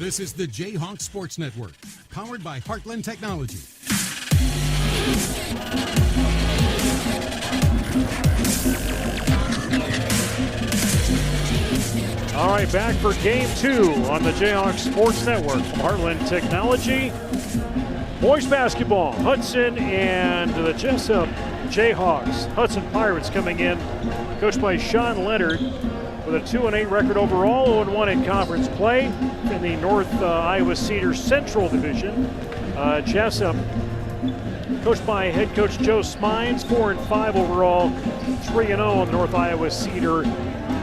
This is the J-Hawks Sports Network, powered by Heartland Technology. All right, back for game 2 on the J-Hawks Sports Network from Heartland Technology. Boys basketball, Hudson and the Jesup J-Hawks. Hudson Pirates coming in, coached by Sean Leonard, with a 2-8 record overall, 0-1 in conference play in the North Iowa Cedar Central Division. Jesup, coached by head coach Joe Smines, 4-5 overall, 3-0 in the North Iowa Cedar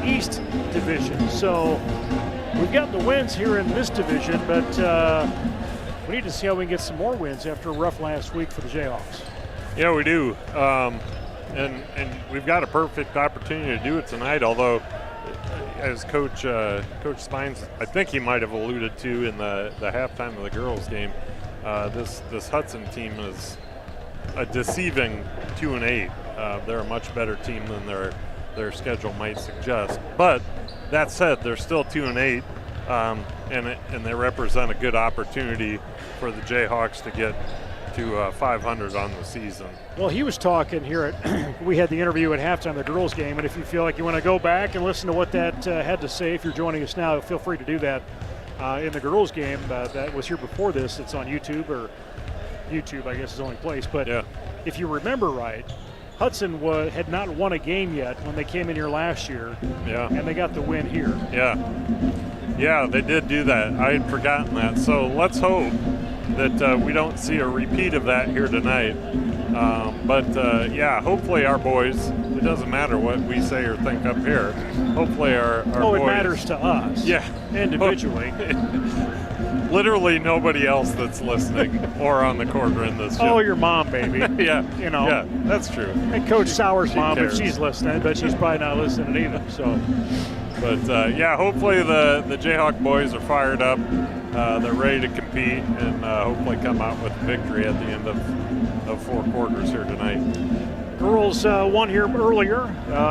East Division. So we've got the wins here in this division, but we need to see how we can get some more wins after a rough last week for the Jayhawks. Yeah, we do. And we've got a perfect opportunity to do it tonight, although as Coach Spines, I think he might have alluded to in the halftime of the girls' game, this Hudson team is a deceiving 2-8. They're a much better team than their schedule might suggest. But that said, they're still 2-8, and they represent a good opportunity for the Jayhawks to get to 500 on the season. Well, he was talking here at we had the interview at halftime of the girls' game, and if you feel like you want to go back and listen to what that had to say, if you're joining us now, feel free to do that in the girls' game. That was here before this. It's on YouTube, or YouTube, I guess, is the only place. But yeah, if you remember right, Hudson had not won a game yet when they came in here last year. Yeah. And they got the win here. Yeah, they did do that. I had forgotten that. So let's hope that we don't see a repeat of that here tonight. Yeah, hopefully our boys, it doesn't matter what we say or think up here, hopefully our boys. It matters to us. Yeah. Individually. Literally nobody else that's listening or on the court in this show. Oh, your mom, baby. Yeah. You know. Yeah, that's true. And Coach Sauer's mom, cares. if she's listening, but she's probably not listening either. So. But yeah, hopefully the Jayhawk boys are fired up. They're ready to compete and hopefully come out with a victory at the end of 4 quarters here tonight. Girls won here earlier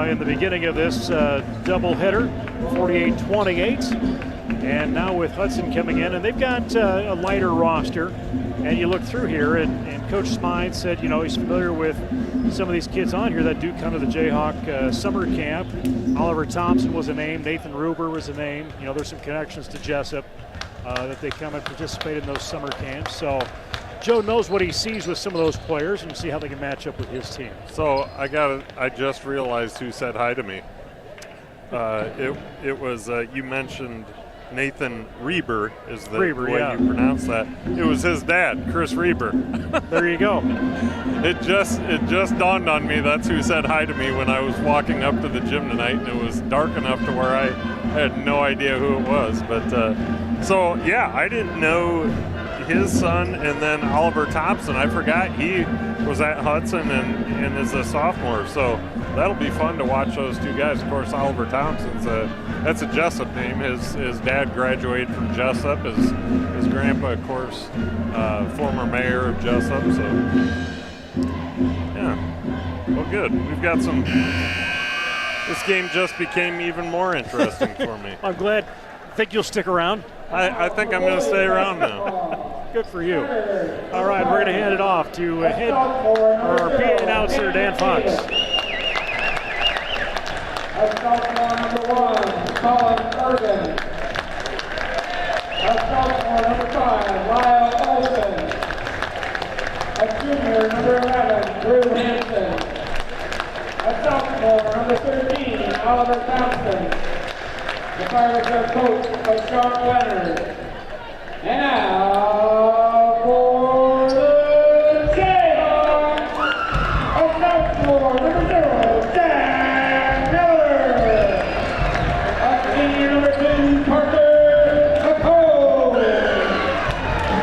in the beginning of this doubleheader, 48-28. And now with Hudson coming in, and they've got a lighter roster. And you look through here, and Coach Smines said, he's familiar with some of these kids on here that do come to the Jayhawk summer camp. Oliver Thompson was a name. Nathan Ruber was a name. There's some connections to Jesup that they come and participate in those summer camps. So Joe knows what he sees with some of those players and see how they can match up with his team. So I just realized who said hi to me. It was you mentioned Nathan Reber is the way you pronounce that. It was his dad, Chris Reber. There you go. It just dawned on me that's who said hi to me when I was walking up to the gym tonight, and it was dark enough to where I had no idea who it was. But so yeah, I didn't know his son, and then Oliver Thompson. I forgot he was at Hudson and is a sophomore. So that'll be fun to watch those two guys. Of course, Oliver Thompson's that's a Jesup name. His dad graduated from Jesup. His grandpa, of course, former mayor of Jesup. So yeah, well, good. We've got some. This game just became even more interesting for me. I'm glad. Think you'll stick around? I think I'm going to stay around now. Good for you. All right, we're going to hand it off to our PA announcer, Dan Fox. That's sophomore number 1, Colin Urban. That's sophomore number 5, Lyle Olson. That's junior number 11, Drew Hansen. That's sophomore number 13, Oliver Thompson. The Pirates are coached by Sean Leonard. And now for the Jayhawks, a sophomore number 0, Dan Miller. A senior number 2, Parker McCole.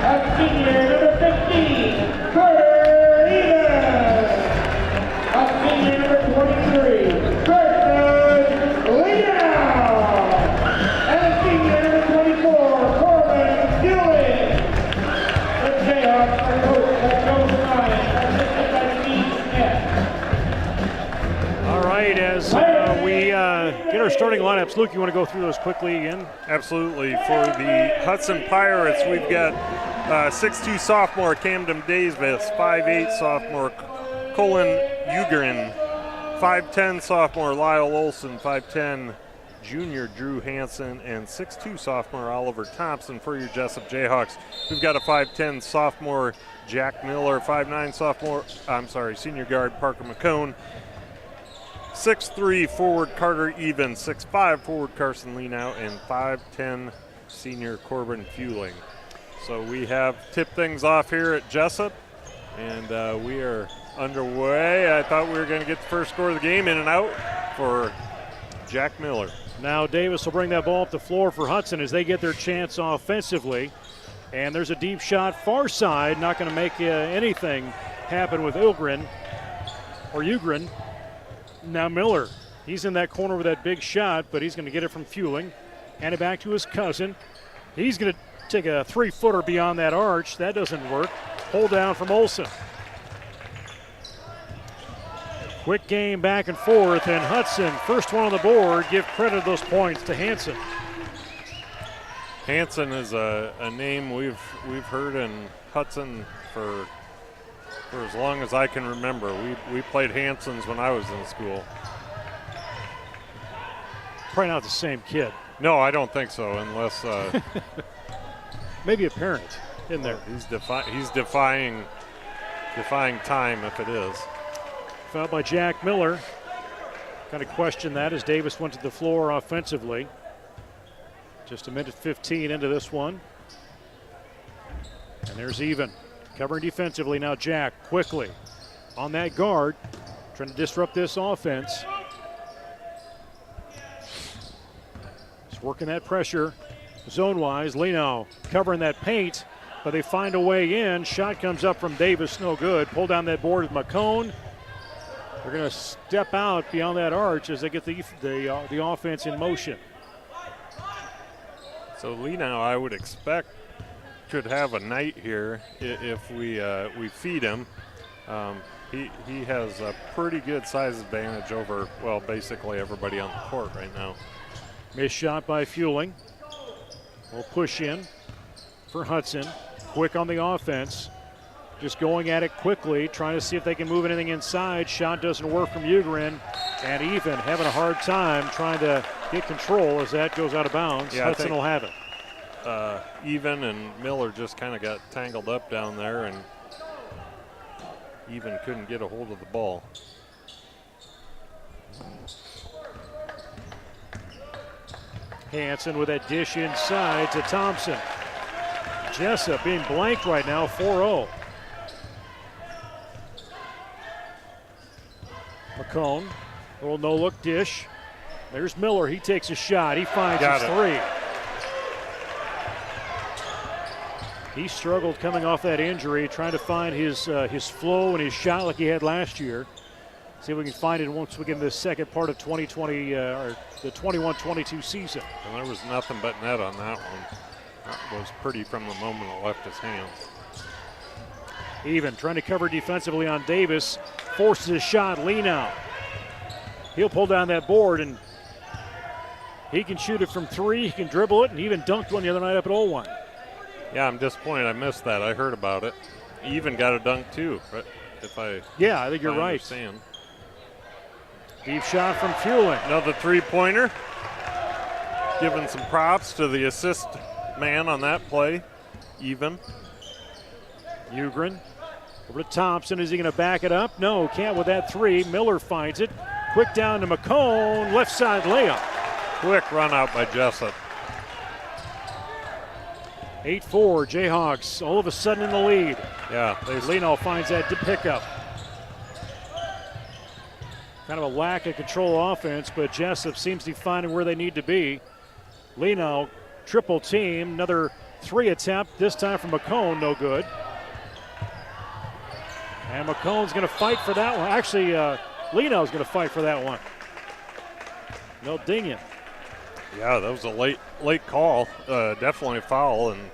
A senior number 15, Carter Eden. A senior number 23, Kirsten Leon. And a senior number 24, Corbin Ewing. right, as we get our starting lineups. Luke, you want to go through those quickly again? Absolutely. For the Hudson Pirates, we've got 6'2 sophomore Camden Davis, 5'8 sophomore Colin Ugrin, 5'10 sophomore Lyle Olson, 5'10 junior Drew Hansen, and 6'2 sophomore Oliver Thompson. For your Jesup J-Hawks, we've got a 5'10 sophomore Jack Miller, 5'9 senior guard Parker McCone, 6'3 forward Carter Even, 6'5 forward Carson Leanow, and 5'10 senior Corbin Fueling. So we have tipped things off here at Jesup, and we are underway. I thought we were going to get the first score of the game, in and out for Jack Miller. Now Davis will bring that ball up the floor for Hudson as they get their chance offensively. And there's a deep shot far side, not going to make anything happen with Ugrin. Now Miller, he's in that corner with that big shot, but he's going to get it from Fueling. Hand it back to his cousin. He's going to take a 3-footer beyond that arch. That doesn't work. Pull down from Olson. Quick game back and forth, and Hudson, first one on the board. Give credit to those points to Hansen. Hansen is a name we've heard in Hudson for as long as I can remember. We played Hansens when I was in school. Probably not the same kid. No, I don't think so, unless maybe a parent in there. He's defying time if it is. Fouled by Jack Miller. Kind of question that as Davis went to the floor offensively. Just a minute 15 into this one. And there's Even. Covering defensively now Jack quickly on that guard. Trying to disrupt this offense. Just working that pressure zone-wise. Leno covering that paint, but they find a way in. Shot comes up from Davis, no good. Pull down that board with McCone. They're going to step out beyond that arch as they get the offense in motion. So Leanow, I would expect, could have a night here if we feed him. He has a pretty good size advantage over, well, basically everybody on the court right now. Missed shot by Fueling. We'll push in for Hudson. Quick on the offense. Just going at it quickly, trying to see if they can move anything inside. Shot doesn't work from Ugrin, and Even having a hard time trying to get control as that goes out of bounds. Yeah, Hudson will have it. Even and Miller just kind of got tangled up down there, and Even couldn't get a hold of the ball. Hansen with that dish inside to Thompson. Jesup being blanked right now, 4-0. McCone, little no-look dish. There's Miller, he takes a shot, he finds his three. He struggled coming off that injury, trying to find his flow and his shot like he had last year. See if we can find it once we get into the second part of 2020, or the 21-22 season. And there was nothing but net on that one. That was pretty from the moment it left his hands. Even trying to cover defensively on Davis, forces a shot, Leanow. He'll pull down that board, and he can shoot it from three, he can dribble it, and even dunked one the other night up at 0-1. Yeah, I'm disappointed I missed that. I heard about it. He even got a dunk too, I think you're right. Understand. Deep shot from Fueling. Another three-pointer. Giving some props to the assist man on that play. Even. Ugrin over to Thompson. Is he going to back it up? No, can't with that three. Miller finds it. Quick down to McCone. Left side layup. Quick run out by Jesup. 8-4, Jayhawks all of a sudden in the lead. Yeah. Leno finds that to pick up. Kind of a lack of control offense, but Jesup seems to be finding where they need to be. Leno, triple team, another three attempt, this time from McCone, no good. And McCone's going to fight for that one. Actually, Leno's going to fight for that one. They'll ding him. Yeah, that was a late call. Definitely a foul, and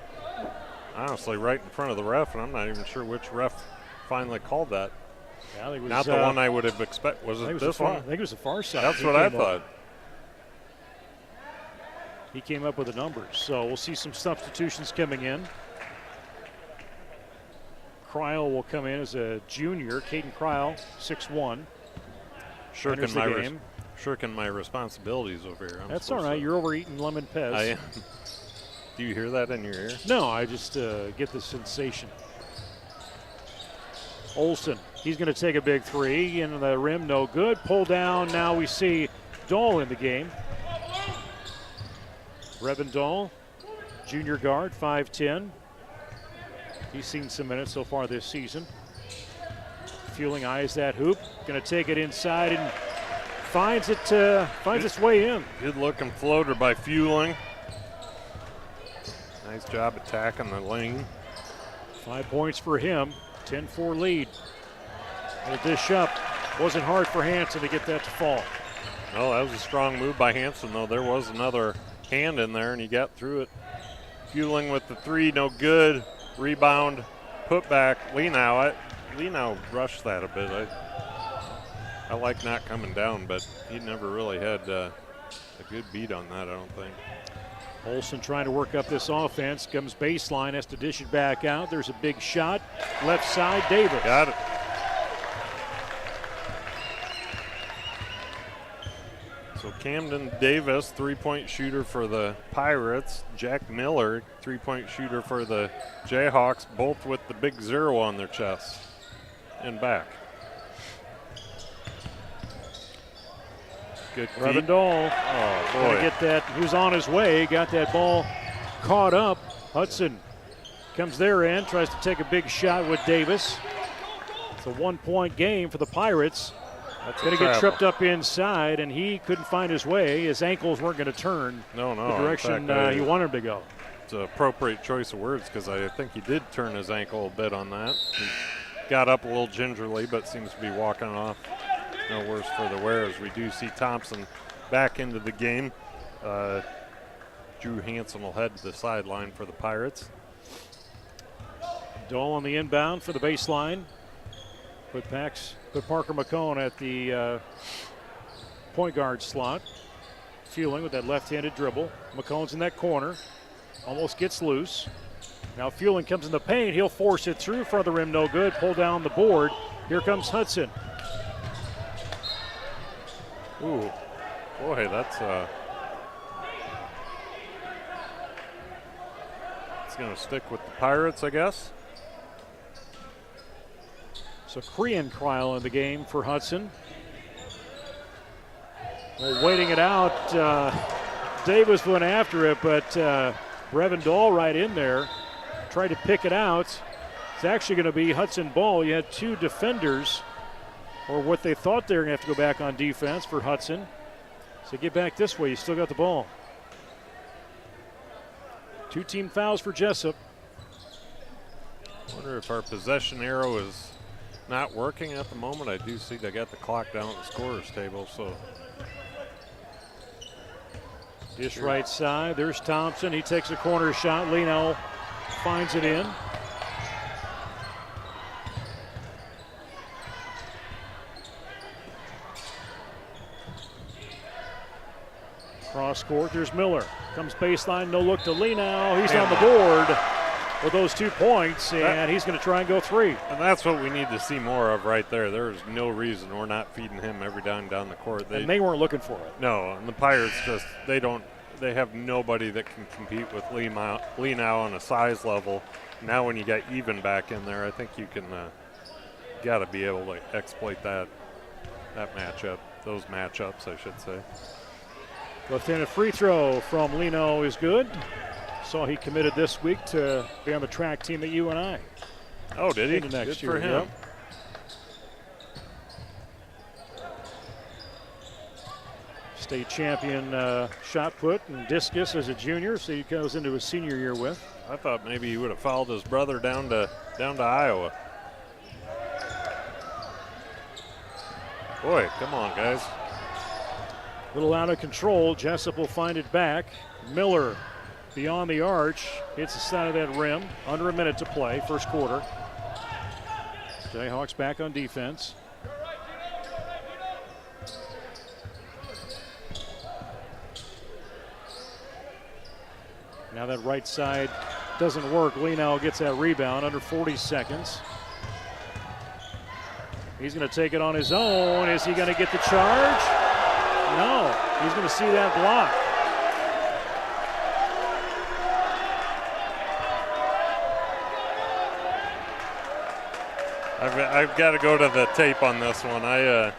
honestly right in front of the ref, and I'm not even sure which ref finally called that. Yeah, I think it was, not the one I would have expected. Was it this one? I think it was the far side. That's what I thought. He came up with the numbers. So we'll see some substitutions coming in. Cryle will come in as a junior. Caden Cryle, 6'1". Shirking my responsibilities over here. That's all right. You're overeating lemon pez. I am. Do you hear that in your ear? No, I just get the sensation. Olsen, he's going to take a big three. Into the rim, no good. Pull down. Now we see Dahl in the game. Brevin Dahl, junior guard, 5'10". He's seen some minutes so far this season. Fueling eyes that hoop. Going to take it inside and finds its way in. Good looking floater by Fueling. Nice job attacking the lane. 5 points for him. 10-4 lead. We'll dish up. Wasn't hard for Hansen to get that to fall. Well, that was a strong move by Hansen, though. There was another hand in there, and he got through it. Fueling with the three, no good. Rebound, put back. Lenow rushed that a bit. I like not coming down, but he never really had a good beat on that, I don't think. Olsen trying to work up this offense. Comes baseline, has to dish it back out. There's a big shot. Left side, Davis. Got it. So Camden Davis, three-point shooter for the Pirates. Jack Miller, three-point shooter for the Jayhawks, both with the big 0 on their chests and back. Good feed. Brevin Dahl. Oh, boy. Gonna get that. He was on his way. Got that ball caught up. Hudson comes there in, tries to take a big shot with Davis. It's a 1-point game for the Pirates. Going to get tripped up inside, and he couldn't find his way. His ankles weren't going to turn the direction he wanted him to go. It's an appropriate choice of words because I think he did turn his ankle a bit on that. He got up a little gingerly, but seems to be walking off no worse for the wear as we do see Thompson back into the game. Drew Hansen will head to the sideline for the Pirates. Dahl on the inbound for the baseline. Put Parker McCone at the point guard slot. Fueling with that left-handed dribble. McCone's in that corner. Almost gets loose. Now Fueling comes in the paint. He'll force it through. Front of the rim, no good. Pull down the board. Here comes Hudson. Ooh, boy, that's it's going to stick with the Pirates, I guess. So Korean Cryle in the game for Hudson. Well, waiting it out. Davis went after it, but Brevin Dahl right in there. Tried to pick it out. It's actually going to be Hudson Ball. You had two defenders, or what they thought they were going to have to go back on defense for Hudson. So get back this way. You still got the ball. 2 team fouls for Jesup. Wonder if our possession arrow is not working at the moment. I do see they got the clock down at the scorer's table, so. Dish right side. There's Thompson. He takes a corner shot. Leno finds it in. Cross court. There's Miller. Comes baseline. No look to Leno. He's on the board with those 2 points, and he's going to try and go 3. And that's what we need to see more of right there. There's no reason we're not feeding him every down the court. And they weren't looking for it. No, and the Pirates just, they have nobody that can compete with Lenow on a size level. Now when you got Even back in there, I think you can, got to be able to exploit that matchup, those matchups, I should say. Left-handed free throw from Leno is good. Saw he committed this week to be on the track team at UNI. Oh, did he? Next Good year, for him. Yep. State champion shot put and discus as a junior, so he goes into his senior year with. I thought maybe he would have followed his brother down to Iowa. Boy, come on, guys. A little out of control. Jesup will find it back. Miller beyond the arch, hits the side of that rim. Under a minute to play, first quarter. Jayhawks back on defense. Now that right side doesn't work. Leno gets that rebound under 40 seconds. He's going to take it on his own. Is he going to get the charge? No. He's going to see that block. I've got to go to the tape on this one. I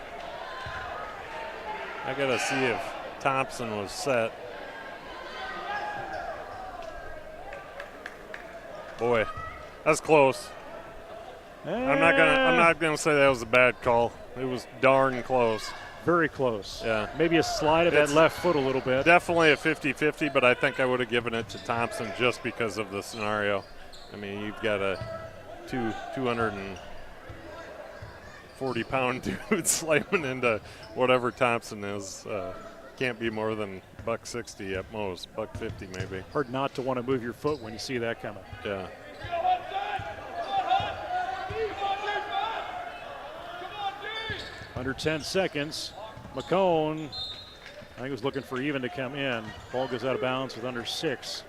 got to see if Thompson was set. Boy, that's close. I'm not gonna say that was a bad call. It was darn close. Very close. Yeah. Maybe a slide of that left foot a little bit. Definitely a 50-50, but I think I would have given it to Thompson just because of the scenario. I mean, you've got a 240-pound dude slamming into whatever Thompson is. Can't be more than $160 at most, $150 maybe. Hard not to want to move your foot when you see that coming. Yeah. Under 10 seconds, McCone, I think, was looking for even to come in. Ball goes out of bounds with under 6.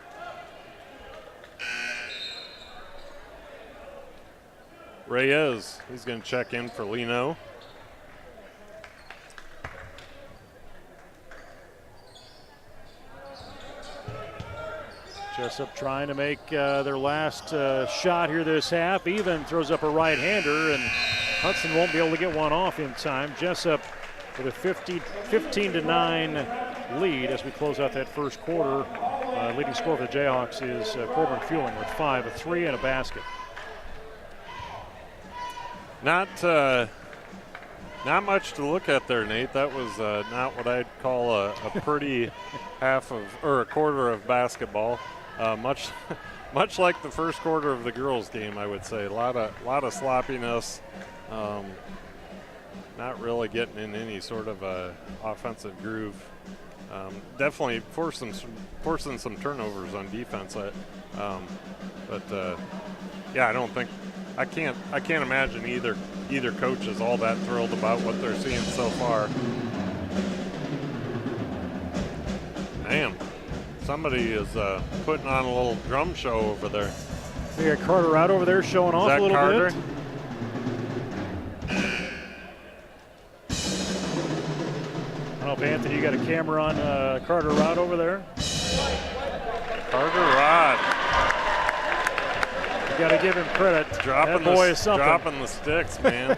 Reyes, he's going to check in for Leno. Jesup trying to make their last shot here this half. Even throws up a right-hander, and Hudson won't be able to get one off in time. Jesup with a 15-9 lead as we close out that first quarter. Leading scorer for the Jayhawks is Corbin Fueling with 5, a 3, and a basket. Not much to look at there, Nate. That was not what I'd call a pretty half of or a quarter of basketball. Much like the first quarter of the girls' game, I would say. A lot of sloppiness. Not really getting in any sort of offensive groove. Definitely forcing some turnovers on defense. Yeah, I don't think I can't imagine either coach is all that thrilled about what they're seeing so far. Man, somebody is putting on a little drum show over there. We got Carter out over there showing off a little Carter? bit. I don't know if Anthony, you got a camera on Carter Rod over there? Carter Rod. You got to give him credit. Dropping that boy is something. Dropping the sticks, man.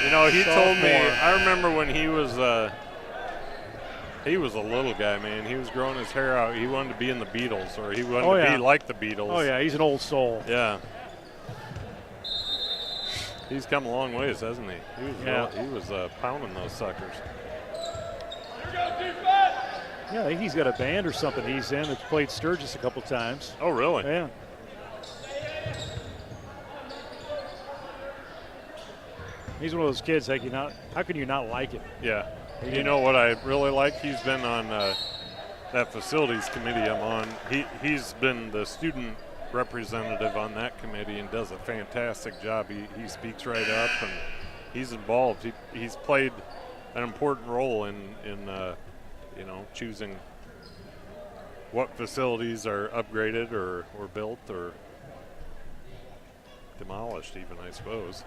You know, he told me, I remember when he was a little guy, man. He was growing his hair out. He wanted to be in the Beatles, or he wanted to be like the Beatles. Oh, yeah, he's an old soul. Yeah. He's come a long ways, hasn't he? He was pounding those suckers. Yeah, I think he's got a band or something he's in that's played Sturgis a couple times. Oh, really? Yeah. He's one of those kids, how can you not like him? Yeah. You know what I really like? He's been on that facilities committee I'm on. He's been the student representative on that committee and does a fantastic job. He speaks right up and he's involved. He's played an important role in choosing what facilities are upgraded or built or demolished even, I suppose.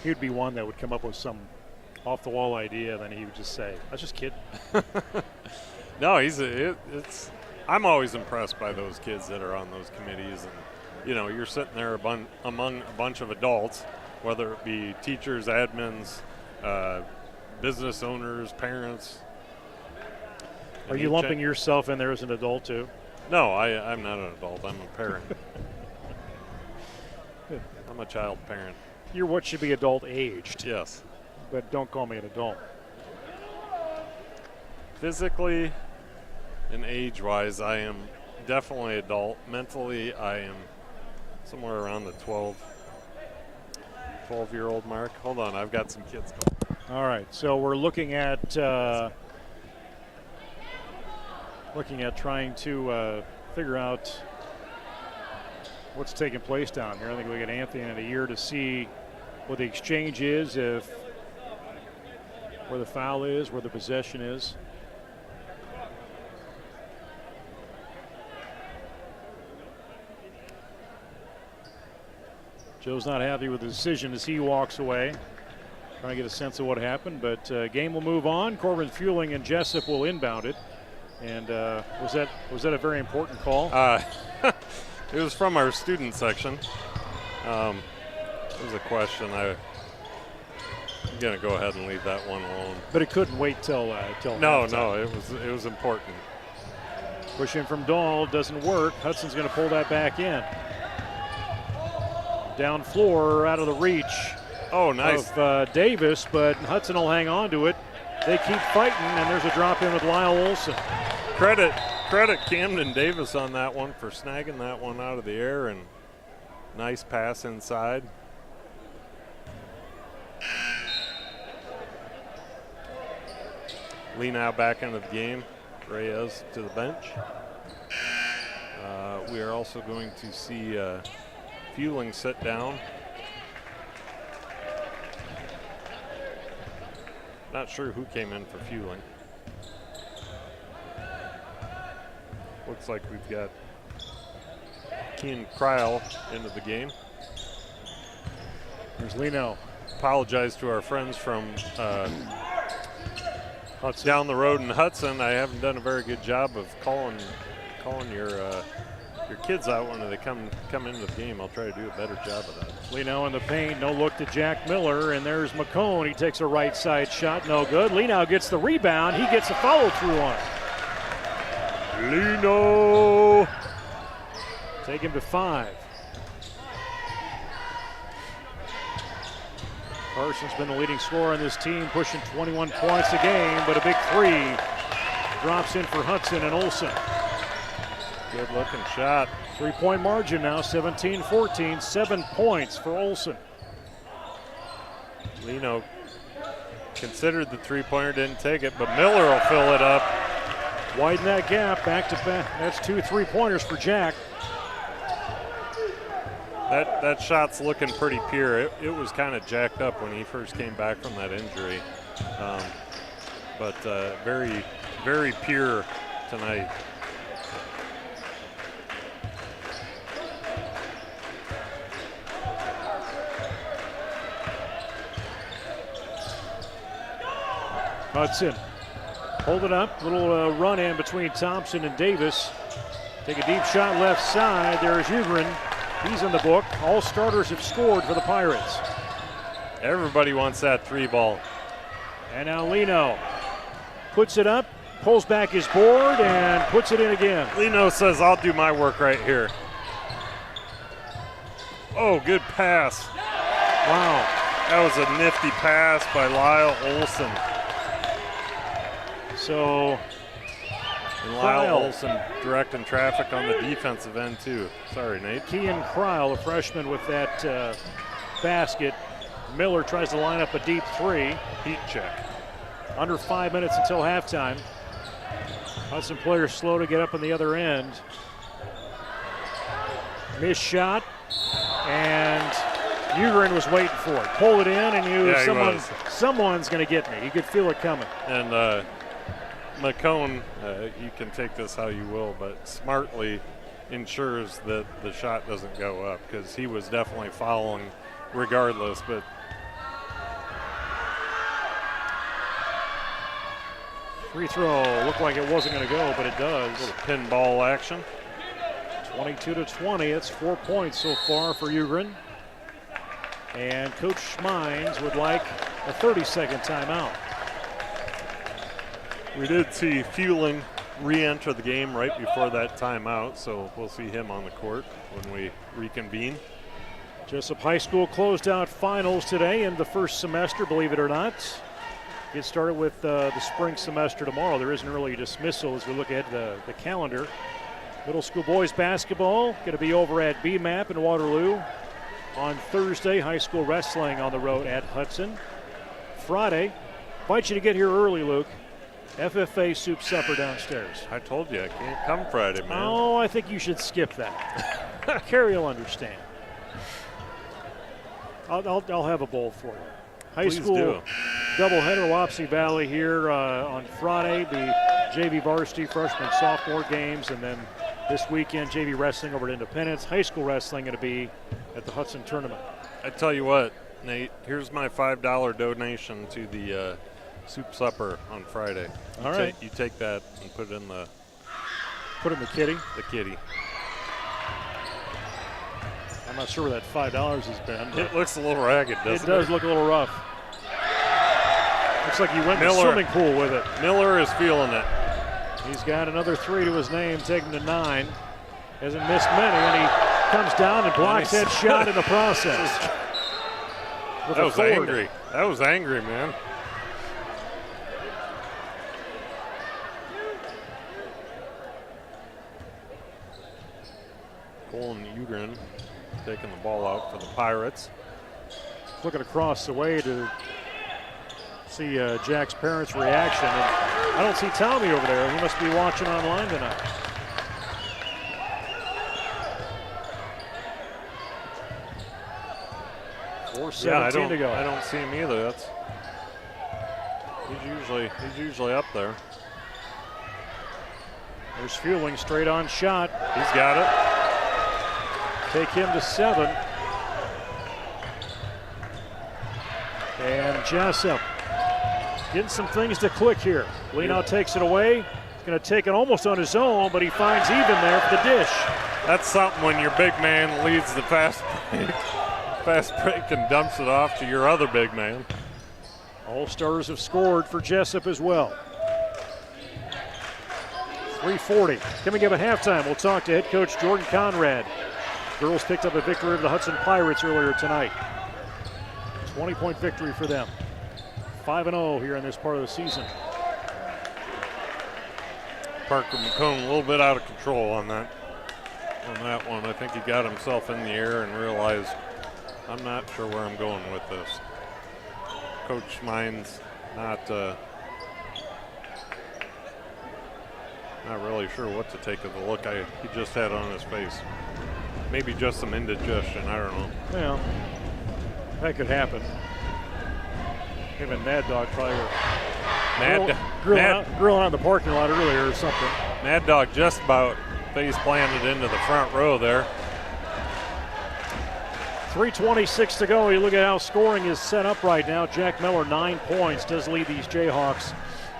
He would be one that would come up with some off-the-wall idea, then he would just say, "I was just kidding." No, I'm always impressed by those kids that are on those committees, and you're sitting there among a bunch of adults, whether it be teachers, admins, business owners, parents. Are you lumping yourself in there as an adult too? No, I'm not an adult. I'm a parent. I'm a child parent. You're what should be adult aged. Yes. But don't call me an adult. Physically and age-wise, I am definitely adult. Mentally, I am somewhere around the 12-year-old mark. Hold on, I've got some kids coming. All right, so we're looking at trying to figure out what's taking place down here. I think we got Anthony in a year to see what the exchange is, where the foul is, where the possession is. Joe's not happy with the decision as he walks away. Trying to get a sense of what happened, but game will move on. Corbin Fueling and Jesup will inbound it. And was that a very important call? It was from our student section. It was a question. I'm gonna go ahead and leave that one alone. But it couldn't wait till No, halftime. no, it was important. Push in from Dahl doesn't work. Hudson's going to pull that back in. Down floor, out of the reach. Oh, nice. Of Davis, but Hudson will hang on to it. They keep fighting, and there's a drop in with Lyle Olson. Credit Camden Davis on that one for snagging that one out of the air, and nice pass inside. Lee now back into the game. Reyes to the bench. We are also going to see Fueling sit down. Not sure who came in for Fueling. Looks like we've got Kean Kryl into the game. There's Leno. Apologize to our friends from down the road in Hudson. I haven't done a very good job of calling your kids out when they come into the game. I'll try to do a better job of that. Leno in the paint, no look to Jack Miller, and there's McCone. He takes a right side shot, no good. Leno gets the rebound. He gets a follow through on it. Leno. Take him to 5. Carson's been the leading scorer on this team, pushing 21 points a game, but a big 3 drops in for Hudson and Olson. Good looking shot. 3-point margin now, 17-14, 7 points for Olson. Leno considered the three-pointer, didn't take it, but Miller will fill it up. Widen that gap, back to back. That's 2 3-pointers for Jack. That shot's looking pretty pure. It was kind of jacked up when he first came back from that injury, but very, very pure tonight. Hudson, hold it up. Little run in between Thompson and Davis. Take a deep shot left side. There's Ugrin. He's in the book. All starters have scored for the Pirates. Everybody wants that 3 ball. And now Leno puts it up, pulls back his board, and puts it in again. Leno says, I'll do my work right here. Oh, good pass. Wow. That was a nifty pass by Lyle Olson. So, and Lyle Olson directing traffic on the defensive end, too. Sorry, Nate. Kean Kryl, a freshman, with that basket. Miller tries to line up a deep 3. Heat check. Under 5 minutes until halftime. Hudson players slow to get up on the other end. Missed shot, and Ugrin was waiting for it. Pull it in, and someone's going to get me. You could feel it coming. And McCone, you can take this how you will, but smartly ensures that the shot doesn't go up, because he was definitely fouling regardless. But free throw looked like it wasn't going to go, but it does. A little pinball action. 22-20. It's 4 points so far for Ugrin. And Coach Schmines would like a 30-second timeout. We did see Fueling re-enter the game right before that timeout, so we'll see him on the court when we reconvene. Jesup High School closed out finals today in the first semester, believe it or not. Get started with the spring semester tomorrow. There is an early dismissal as we look at the calendar. Middle school boys basketball going to be over at BMAP in Waterloo on Thursday. High school wrestling on the road at Hudson. Friday, invite you to get here early, Luke. FFA soup supper downstairs. I told you I can't come Friday, man. Oh, I think you should skip that. Carrie will understand. I'll have a bowl for you. High Please school do. doubleheader, Wapsie Valley here on Friday. The JV varsity freshman sophomore games, and then this weekend. JV wrestling over at Independence. High school wrestling going to be at the Hudson tournament. I tell you what, Nate, here's my $5 donation to the soup supper on Friday. All right. You take that and put it in the kitty. The kitty. I'm not sure where that $5 has been. It looks a little ragged, doesn't it? It does look a little rough. Looks like you went to the swimming pool with it. Miller is feeling it. He's got another 3 to his name, taking to 9. Hasn't missed many, and he comes down and blocks that shot in the process. That was angry. That was angry, man. Colin Ugrin taking the ball out for the Pirates. Looking across the way to see Jack's parents' reaction. And I don't see Tommy over there. He must be watching online tonight. Yeah, to go. I don't see him either. He's usually up there. There's Fueling, straight on shot. He's got it. Take him to 7. And Jesup getting some things to click here. Leno takes it away. He's going to take it almost on his own, but he finds even there for the dish. That's something when your big man leads the fast break and dumps it off to your other big man. All-Stars have scored for Jesup as well. 3:40 coming up at halftime. We'll talk to head coach Jordan Conrad. Girls picked up a victory over the Hudson Pirates earlier tonight. 20-point victory for them. 5-0 here in this part of the season. Parker McCone a little bit out of control on that one. I think he got himself in the air and realized, I'm not sure where I'm going with this. Coach Mine's not really sure what to take of the look he just had on his face. Maybe just some indigestion, I don't know. Yeah, that could happen. Him and Mad Dog probably were grilling out in the parking lot earlier or something. Mad Dog just about face planted into the front row there. 3:26 to go. You look at how scoring is set up right now. Jack Miller, 9 points, does lead these Jayhawks.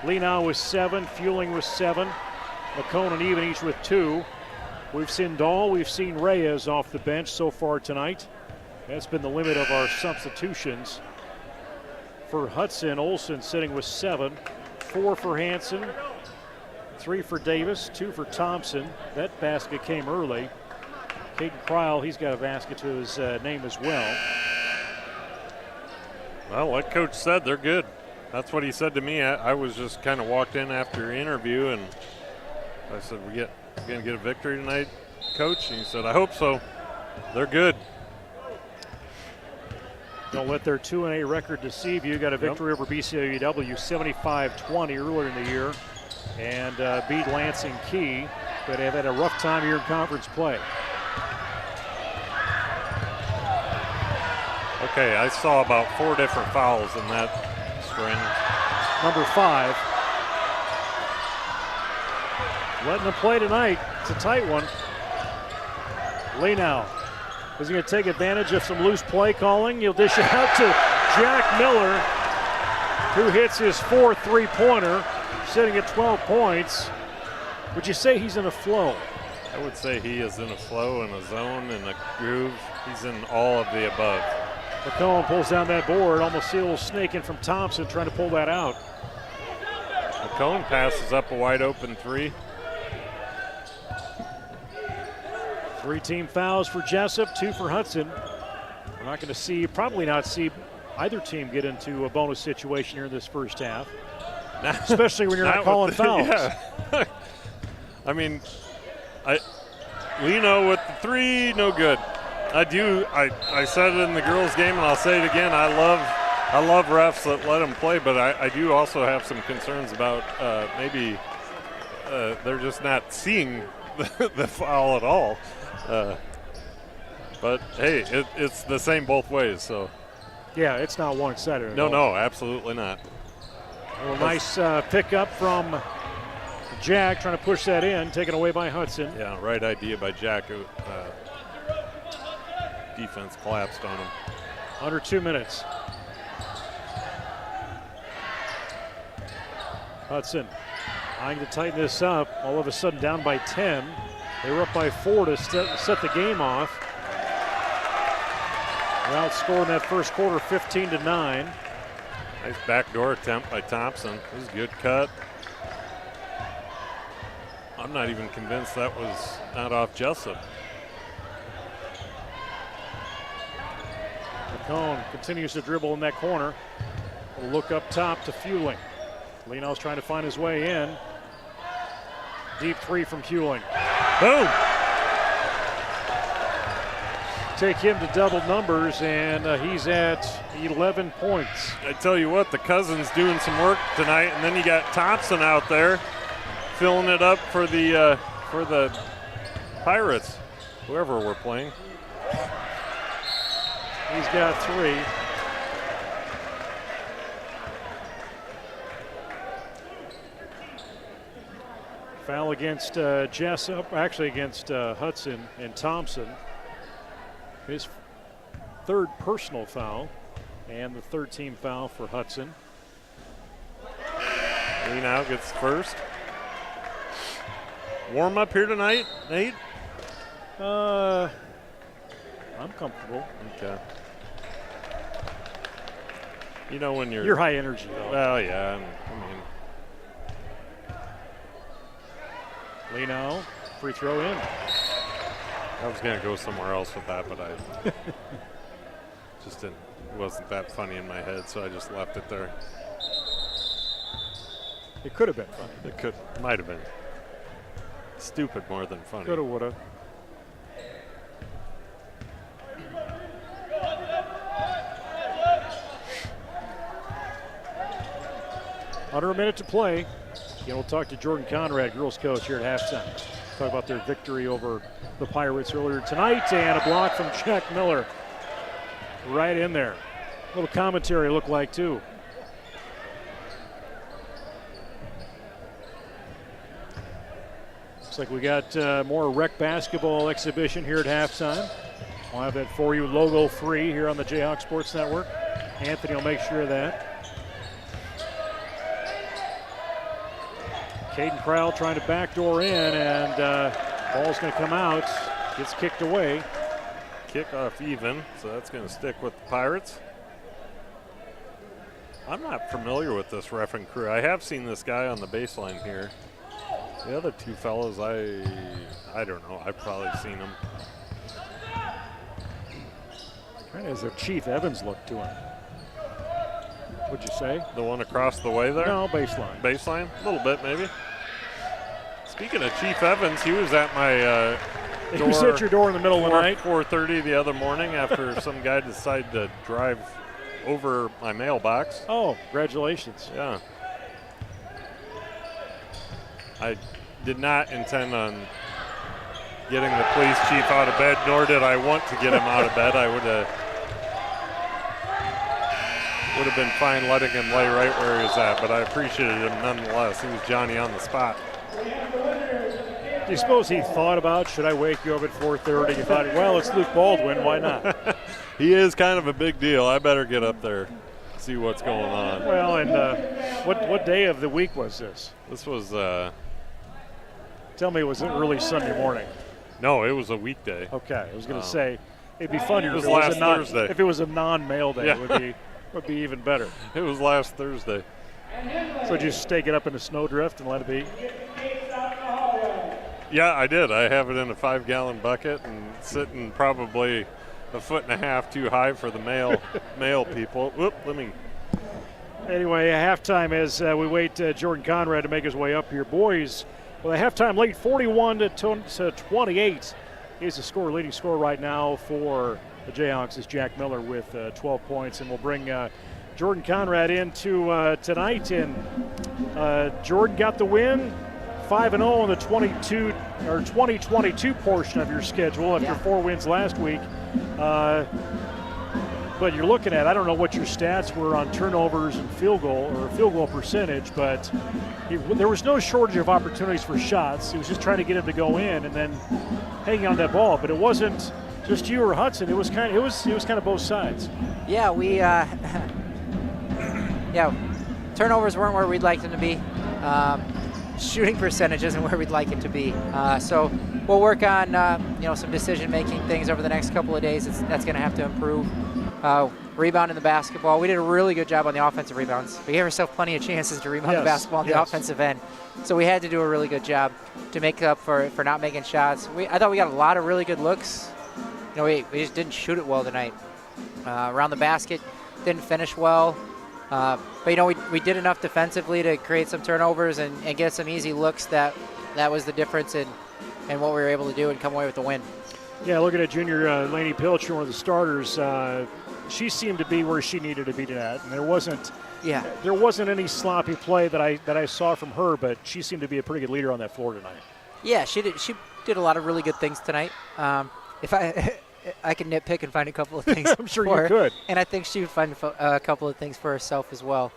Lenow with 7, Fueling with 7, McCone and Even each with 2. We've seen Dahl, we've seen Reyes off the bench so far tonight. That's been the limit of our substitutions. For Hudson, Olsen sitting with 7, 4 for Hansen, 3 for Davis, 2 for Thompson. That basket came early. Caden Cryle, he's got a basket to his name as well. Well, like Coach said, they're good. That's what he said to me. I was just kind of walked in after the interview, and I said, we're going to get a victory tonight, Coach? And he said, I hope so. They're good. Don't let their 2-8 record deceive you. Got a victory over BCWW 75-20 earlier in the year, and beat Lansing Key, but have had a rough time here in conference play. Okay, I saw about 4 different fouls in that string. Number 5. Letting them play tonight. It's a tight one. Lenow is he going to take advantage of some loose play calling. He'll dish it out to Jack Miller, who hits his 4th three-pointer, sitting at 12 points. Would you say he's in a flow? I would say he is in a flow, in a zone, in a groove. He's in all of the above. McCone pulls down that board, almost see a little snake in from Thompson trying to pull that out. McCone passes up a wide open 3. 3 team fouls for Jesup, 2 for Hudson. We're not going to probably not see either team get into a bonus situation here in this first half, especially when you're not calling fouls. Yeah. I mean, Leno with the 3, no good. I said it in the girls' game, and I'll say it again. I love refs that let them play, but I do also have some concerns about maybe they're just not seeing the foul at all. But hey, it's the same both ways. So yeah, it's not one-sided. No, absolutely not. A nice pickup from Jack trying to push that in, taken away by Hudson. Yeah, right idea by Jack. Defense collapsed on him. Under 2 minutes. Hudson trying to tighten this up. All of a sudden down by 10. They were up by 4 to set the game off. They're outscoring that first quarter 15-9. Nice backdoor attempt by Thompson. This is a good cut. I'm not even convinced that was not off Jesup. McCone continues to dribble in that corner. We'll look up top to Fueling. Leno's trying to find his way in. Deep three from Fueling. Boom! Take him to double numbers, and he's at 11 points. I tell you what, the Cousins doing some work tonight, and then you got Thompson out there filling it up for the Pirates, whoever we're playing. He's got 3. Foul against Jesup, actually against Hudson and Thompson. His 3rd personal foul and the 3rd team foul for Hudson. Leno gets first. Warm up here tonight, Nate? I'm comfortable. Okay. You know when you're high energy though. Well, yeah. Leno, free throw in. I was gonna go somewhere else with that, but I just didn't. It wasn't that funny in my head, so I just left it there. It could have been funny. It might have been. Stupid more than funny. Coulda, woulda. Under a minute to play. Again, we'll talk to Jordan Conrad, girls coach, here at halftime. Talk about their victory over the Pirates earlier tonight, and a block from Jack Miller right in there. A little commentary looked like too. Looks like we got more rec basketball exhibition here at halftime. We'll have that for you, logo free, here on the J-Hawks Sports Network. Anthony will make sure of that. Caden Crowell trying to backdoor in, and ball's going to come out. Gets kicked away. Kickoff even, so that's going to stick with the Pirates. I'm not familiar with this reffing crew. I have seen this guy on the baseline here. The other 2 fellows, I don't know. I've probably seen them. Kind of has a Chief Evans look to him. What'd you say? The one across the way there? No, baseline. Baseline? A little bit, maybe. Speaking of Chief Evans, he was at my door. He was at your door in the middle of the night? 4:30 the other morning after some guy decided to drive over my mailbox. Oh, congratulations. Yeah. I did not intend on getting the police chief out of bed, nor did I want to get him out of bed. I would have been fine letting him lay right where he was at, but I appreciated him nonetheless. He was Johnny on the spot. Do you suppose he thought about, should I wake you up at 4:30? He thought, well, it's Luke Baldwin, why not? He is kind of a big deal. I better get up there, see what's going on. Well, and what day of the week was this? This was Tell me, was it early Sunday morning? No, it was a weekday. Okay, I was going to say, it'd be funnier if Thursday. If it was a non-mail day, Yeah. it would be even better. It was last Thursday. So just stake it up in a snowdrift and let it be? Yeah, I did. I have it in a 5-gallon bucket and sitting probably a 1.5 feet too high for the mail people. Whoop, let me. Anyway, halftime as we wait Jordan Conrad to make his way up here. Boys, with a halftime lead, 41-28 is the leading scorer right now for the Jayhawks is Jack Miller with 12 points, and we'll bring Jordan Conrad into tonight. And Jordan got the win, 5-0 in the 2022 portion of your schedule after 4 wins last week. But you're looking at, I don't know what your stats were on turnovers and field goal percentage, but there was no shortage of opportunities for shots. He was just trying to get him to go in and then hanging on that ball. But it wasn't just you or Hudson. It was kind of both sides. Yeah, we turnovers weren't where we'd like them to be. Shooting percentage isn't where we'd like it to be. So we'll work on some decision-making things over the next couple of days. That's going to have to improve. Rebounding the basketball. We did a really good job on the offensive rebounds. We gave ourselves plenty of chances to rebound the basketball on the offensive end. So we had to do a really good job to make up for not making shots. I thought we got a lot of really good looks. We just didn't shoot it well tonight. Around the basket, didn't finish well. But we did enough defensively to create some turnovers and get some easy looks. That was the difference in what we were able to do and come away with the win. Yeah, looking at junior Lainey Pilcher, one of the starters, she seemed to be where she needed to be tonight. And there wasn't any sloppy play that I saw from her, but she seemed to be a pretty good leader on that floor tonight. Yeah, she did a lot of really good things tonight. If I can nitpick and find a couple of things. I'm sure you could. And I think she would find a couple of things for herself as well.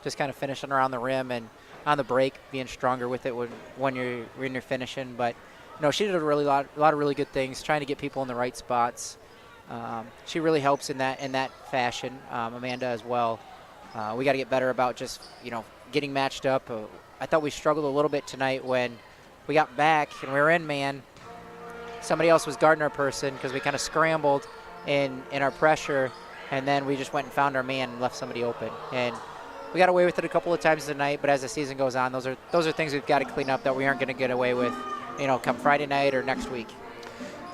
Just kind of finishing around the rim and on the break, being stronger with it when you're finishing. But she did a lot of really good things, trying to get people in the right spots. She really helps in that fashion. Amanda as well. We got to get better about just getting matched up. I thought we struggled a little bit tonight when we got back and we were in man. Somebody else was guarding our person because we kind of scrambled in our pressure, and then we just went and found our man and left somebody open. And we got away with it a couple of times tonight, but as the season goes on, those are things we've got to clean up that we aren't going to get away with, come Friday night or next week.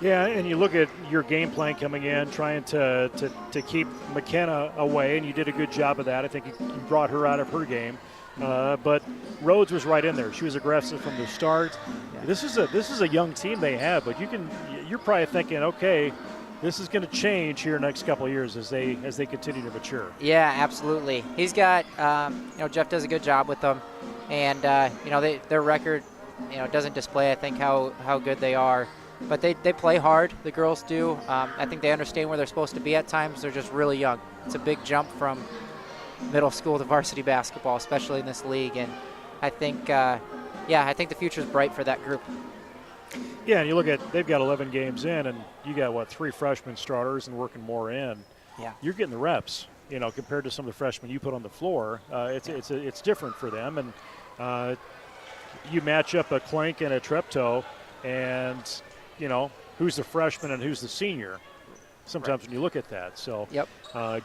Yeah, and you look at your game plan coming in, trying to keep McKenna away, and you did a good job of that. I think you brought her out of her game. But Rhodes was right in there. She was aggressive from the start. Yeah. This is a young team they have, but you're probably thinking, okay, this is going to change here next couple of years as they continue to mature. Yeah, absolutely. He's got Jeff does a good job with them, and their record doesn't display I think how good they are, but they play hard. The girls do. I think they understand where they're supposed to be at times. They're just really young. It's a big jump from middle school to varsity basketball, especially in this league, and I think the future is bright for that group. Yeah, and you look at they've got 11 games in, and you got 3 freshman starters and working more in. Yeah, you're getting the reps, compared to some of the freshmen you put on the floor. It's different for them, and you match up a Clank and a Treptow, and who's the freshman and who's the senior. Sometimes when you look at that. So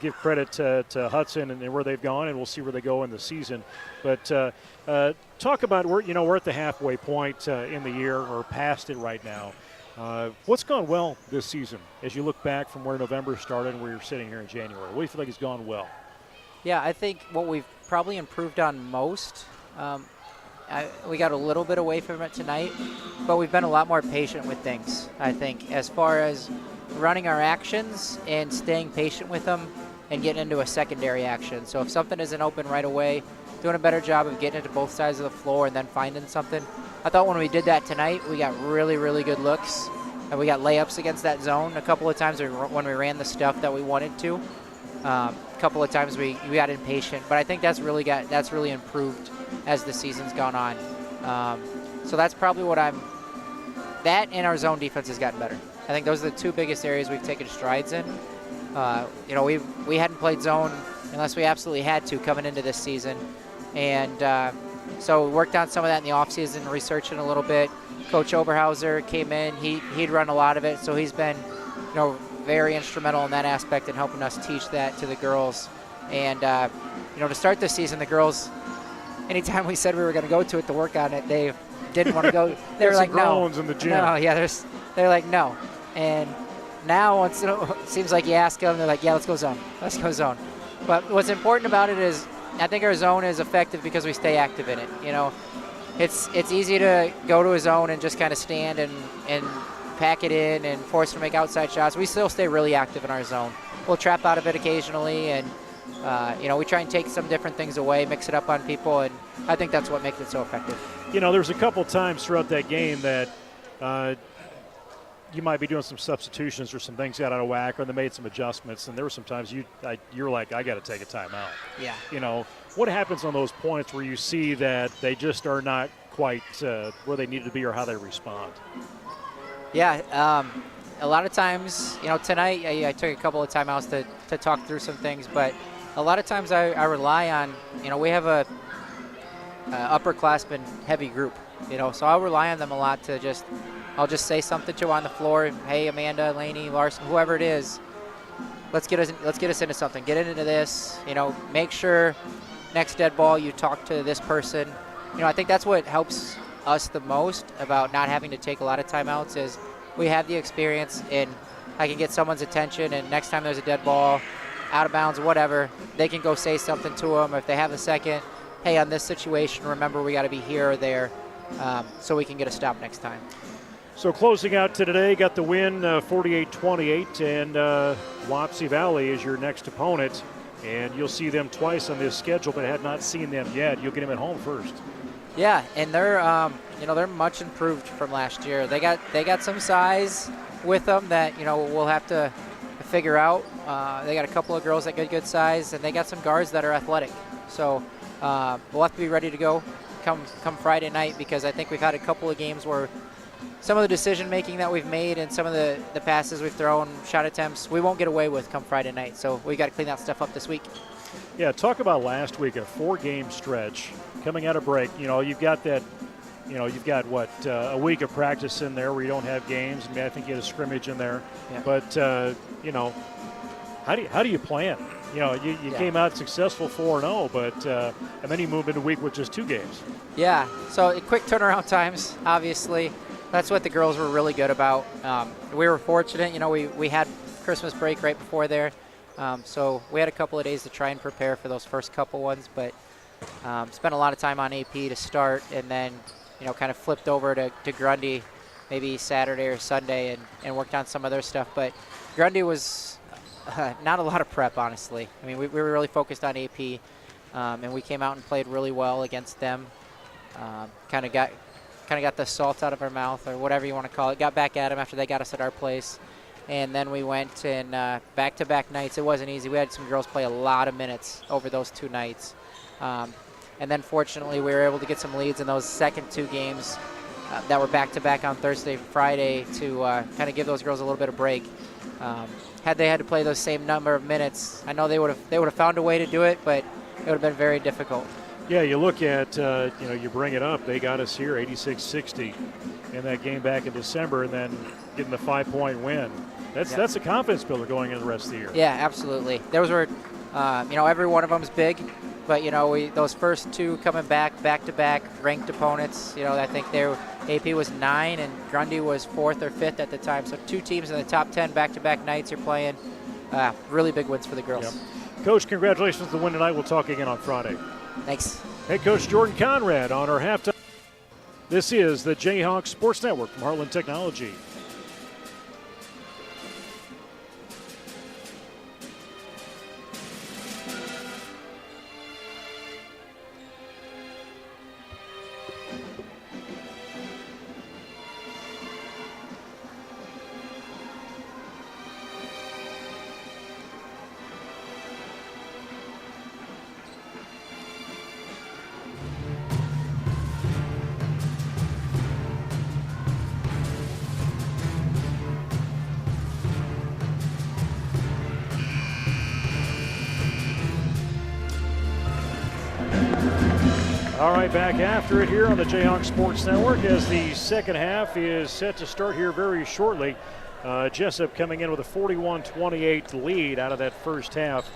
give credit to Hudson and where they've gone, and we'll see where they go in the season. But talk about we're at the halfway point in the year or past it right now. What's gone well this season as you look back from where November started and where you're sitting here in January? What do you feel like has gone well? Yeah, I think what we've probably improved on most, we got a little bit away from it tonight, but we've been a lot more patient with things, I think, as far as running our actions and staying patient with them and getting into a secondary action. So if something isn't open right away, doing a better job of getting into both sides of the floor and then finding something. I thought when we did that tonight, we got really, really good looks. And we got layups against that zone a couple of times when we ran the stuff that we wanted to. A couple of times we got impatient. But I think that's really improved as the season's gone on. So that's probably that and our zone defense has gotten better. I think those are the 2 biggest areas we've taken strides in. We hadn't played zone unless we absolutely had to coming into this season. And so we worked on some of that in the offseason, researching a little bit. Coach Oberhauser came in. He'd run a lot of it, so he's been very instrumental in that aspect and helping us teach that to the girls. And, to start this season, the girls, anytime we said we were going to go to it to work on it, they didn't want to go. They were like, no. In the gym. No, yeah, they're like, no. And now once it seems like you ask them, they're like, yeah, let's go zone. Let's go zone. But what's important about it is I think our zone is effective because we stay active in it. It's easy to go to a zone and just kind of stand and pack it in and force to make outside shots. We still stay really active in our zone. We'll trap out of it occasionally, and we try and take some different things away, mix it up on people, and I think that's what makes it so effective. There's a couple times throughout that game that you might be doing some substitutions or some things got out of whack, or they made some adjustments, and there were some times you're like, I got to take a timeout. Yeah. You know, what happens on those points where you see that they just are not quite where they need to be or how they respond? Yeah, a lot of times, you know, tonight I took a couple of timeouts to talk through some things, but a lot of times I rely on, you know, we have a upperclassman heavy group, you know, so I'll rely on them a lot to I'll just say something to on the floor. Hey, Amanda, Laney, Larson, whoever it is, let's get us into something. Get into this. You know, make sure next dead ball you talk to this person. You know, I think that's what helps us the most about not having to take a lot of timeouts is we have the experience and I can get someone's attention, and next time there's a dead ball, out of bounds, whatever, they can go say something to them. If they have a second, hey, on this situation, remember we got to be here or there so we can get a stop next time. So closing out to today, got the win 48-28, and Wapsie Valley is your next opponent. And you'll see them twice on this schedule, but had not seen them yet. You'll get them at home first. Yeah, and they're much improved from last year. They got some size with them that we'll have to figure out. They got a couple of girls that get good size, and they got some guards that are athletic. So we'll have to be ready to go come Friday night, because I think we've had a couple of games where some of the decision making that we've made and some of the passes we've thrown, shot attempts, we won't get away with come Friday night. So we got to clean that stuff up this week. Yeah, talk about last week, a 4-game stretch coming out of break. You've got that. You've got a week of practice in there where you don't have games. I mean, I think you had a scrimmage in there. Yeah. But how do you plan? You came out successful 4-0, but and then you move into a week with just 2 games. Yeah. So quick turnaround times, obviously. That's what the girls were really good about. We were fortunate, we had Christmas break right before there. So we had a couple of days to try and prepare for those first couple ones, but spent a lot of time on AP to start, and then, kind of flipped over to Grundy maybe Saturday or Sunday and worked on some of their stuff. But Grundy was not a lot of prep, honestly. I mean, we were really focused on AP, and we came out and played really well against them. Kind of got the salt out of our mouth, or whatever you want to call it. Got back at them after they got us at our place. And then we went and back-to-back nights. It wasn't easy. We had some girls play a lot of minutes over those 2 nights. And then fortunately we were able to get some leads in those second 2 games that were back-to-back on Thursday and Friday to kind of give those girls a little bit of break. Had they had to play those same number of minutes, I know they would have found a way to do it, but it would have been very difficult. Yeah, you look at, you bring it up, they got us here 86-60 in that game back in December, and then getting the 5-point win. That's a confidence builder going into the rest of the year. Yeah, absolutely. Those were, every one of them's big, but, those first 2 coming back-to-back ranked opponents, I think AP was 9 and Grundy was 4th or 5th at the time. So 2 teams in the top 10 back-to-back nights you're playing. Really big wins for the girls. Yep. Coach, congratulations on the win tonight. We'll talk again on Friday. Thanks. Head coach Jordan Conrad on our halftime. This is the J-Hawks Sports Network from Heartland Technology. All right, back after it here on the J-Hawks Sports Network as the second half is set to start here very shortly. Jesup coming in with a 41-28 lead out of that first half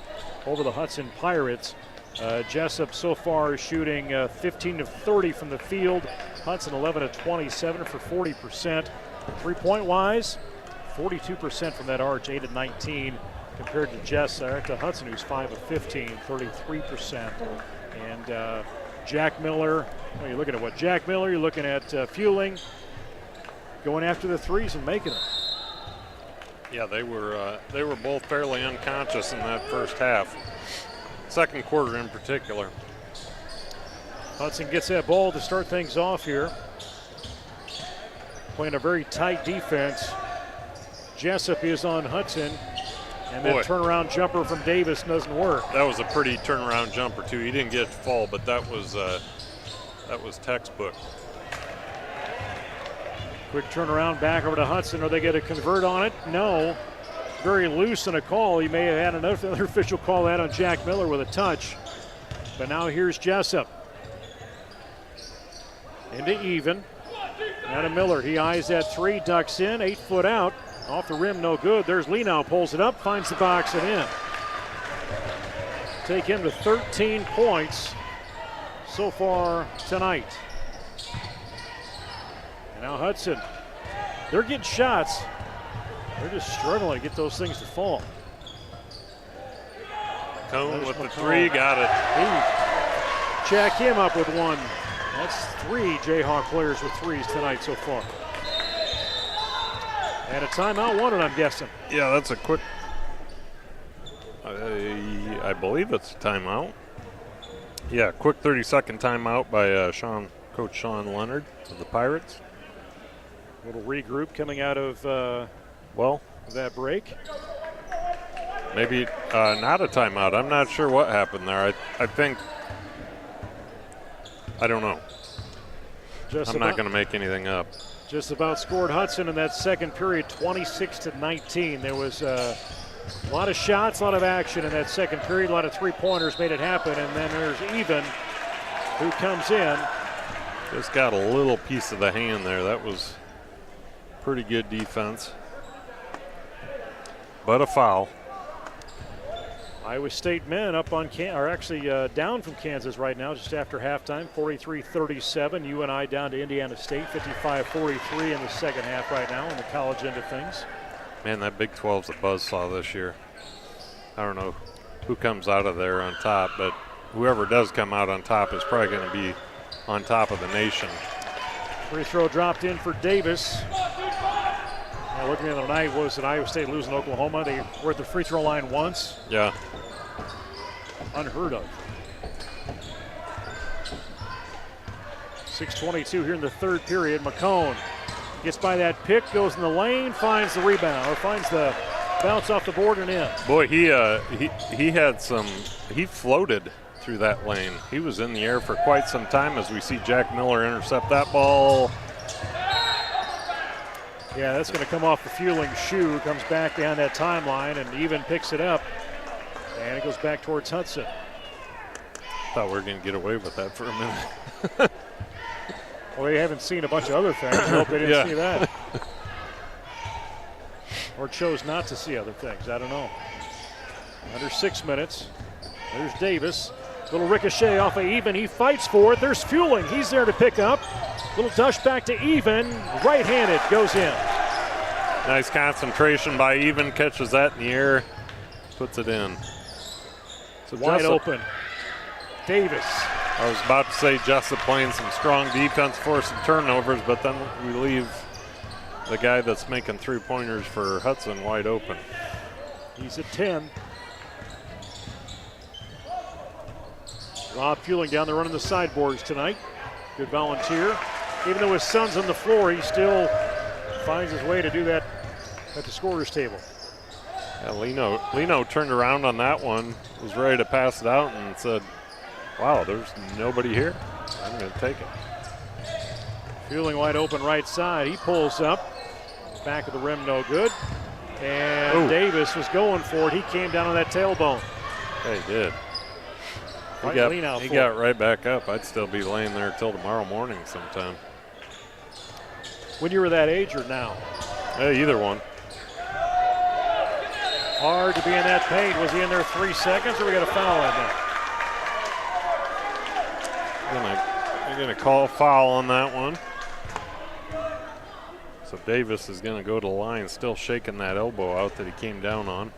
over the Hudson Pirates. Jesup so far shooting 15 of 30 from the field. Hudson 11 of 27 for 40%. 3-point wise, 42% from that arch, 8 of 19 compared to Hudson, who's 5 of 15, 33%. And Jack Miller, you're looking at what? Jack Miller, you're looking at Fueling, going after the threes and making them. Yeah, they were both fairly unconscious in that first half. Second quarter in particular. Hudson gets that ball to start things off here. Playing a very tight defense Jesup is on Hudson. And that turnaround jumper from Davis doesn't work. That was a pretty turnaround jumper too. He didn't get to fall, but that was textbook. Quick turnaround back over to Hudson. Are they going to convert on it? No. Very loose in a call. He may have had another official call that on Jack Miller with a touch. But now here's Jesup. Into even. Now to Miller. He eyes that three, ducks in, 8 foot out. Off the rim, no good. There's Lee now, pulls it up, finds the box and in. Take him to 13 points so far tonight. And now Hudson. They're getting shots. They're just struggling to get those things to fall. Cone with the three, got it. Jack him up with one. That's 3 Jayhawk players with threes tonight so far. And a timeout wanted, I'm guessing. Yeah, that's a quick. I believe it's a timeout. Yeah, quick 30-second timeout by Coach Sean Leonard of the Pirates. A little regroup coming out of that break. Maybe not a timeout. I'm not sure what happened there. I think. I don't know. I'm not going to make anything up. Just about scored Hudson in that second period, 26-19. There was a lot of shots, a lot of action in that second period. A lot of three-pointers made it happen. And then there's Even, who comes in. Just got a little piece of the hand there. That was pretty good defense. But a foul. Iowa State men up on down from Kansas right now, just after halftime, 43-37. UNI down to Indiana State, 55-43 in the second half right now on the college end of things. Man, that Big 12's a buzzsaw this year. I don't know who comes out of there on top, but whoever does come out on top is probably going to be on top of the nation. Free throw dropped in for Davis. Now looking at the night, was that Iowa State losing Oklahoma? They were at the free throw line once. Yeah. Unheard of. 6:22 here in the third period. McCone gets by that pick, goes in the lane, finds the rebound, or finds the bounce off the board and in. Boy, he floated through that lane. He was in the air for quite some time as we see Jack Miller intercept that ball. Yeah, that's going to come off the fueling shoe, comes back down that timeline, and Even picks it up. And it goes back towards Hudson. Thought we were going to get away with that for a minute. Well, they haven't seen a bunch of other things. I hope they didn't see that. Or chose not to see other things. I don't know. Under 6 minutes. There's Davis. Little ricochet off of Even. He fights for it. There's Fueling. He's there to pick up. Little dush back to Even. Right-handed. Goes in. Nice concentration by Even. Catches that in the air. Puts it in. So wide open. Davis. I was about to say Jesup playing some strong defense, forcing turnovers, but then we leave the guy that's making three-pointers for Hudson wide open. He's at 10. Rob Fueling down there running the sideboards tonight. Good volunteer. Even though his son's on the floor, he still finds his way to do that at the scorer's table. Yeah, Lino turned around on that one, was ready to pass it out and said, wow, there's nobody here. I'm going to take it. Fueling wide open right side. He pulls up. Back of the rim, no good. And Davis was going for it. He came down on that tailbone. Yeah, he did. He got right back up. I'd still be laying there till tomorrow morning sometime. When you were that age or now? Hey, either one. Hard to be in that paint. Was he in there 3 seconds, or we got a foul on that? They're going to call a foul on that one. So Davis is going to go to the line, still shaking that elbow out that he came down on.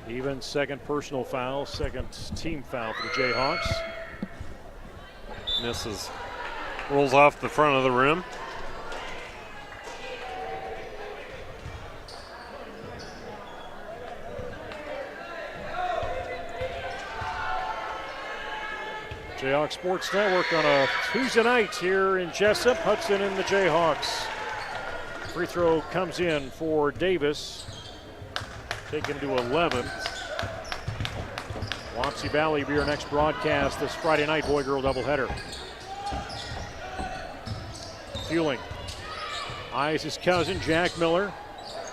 Even second personal foul, second team foul for the Jayhawks. Misses. Rolls off the front of the rim. Jayhawks Sports Network on a Tuesday night here in Jesup. Hudson and the Jayhawks. Free throw comes in for Davis. Taken to 11. Wapsie Valley will be our next broadcast this Friday night, boy-girl doubleheader. Fueling. Eyes his cousin, Jack Miller.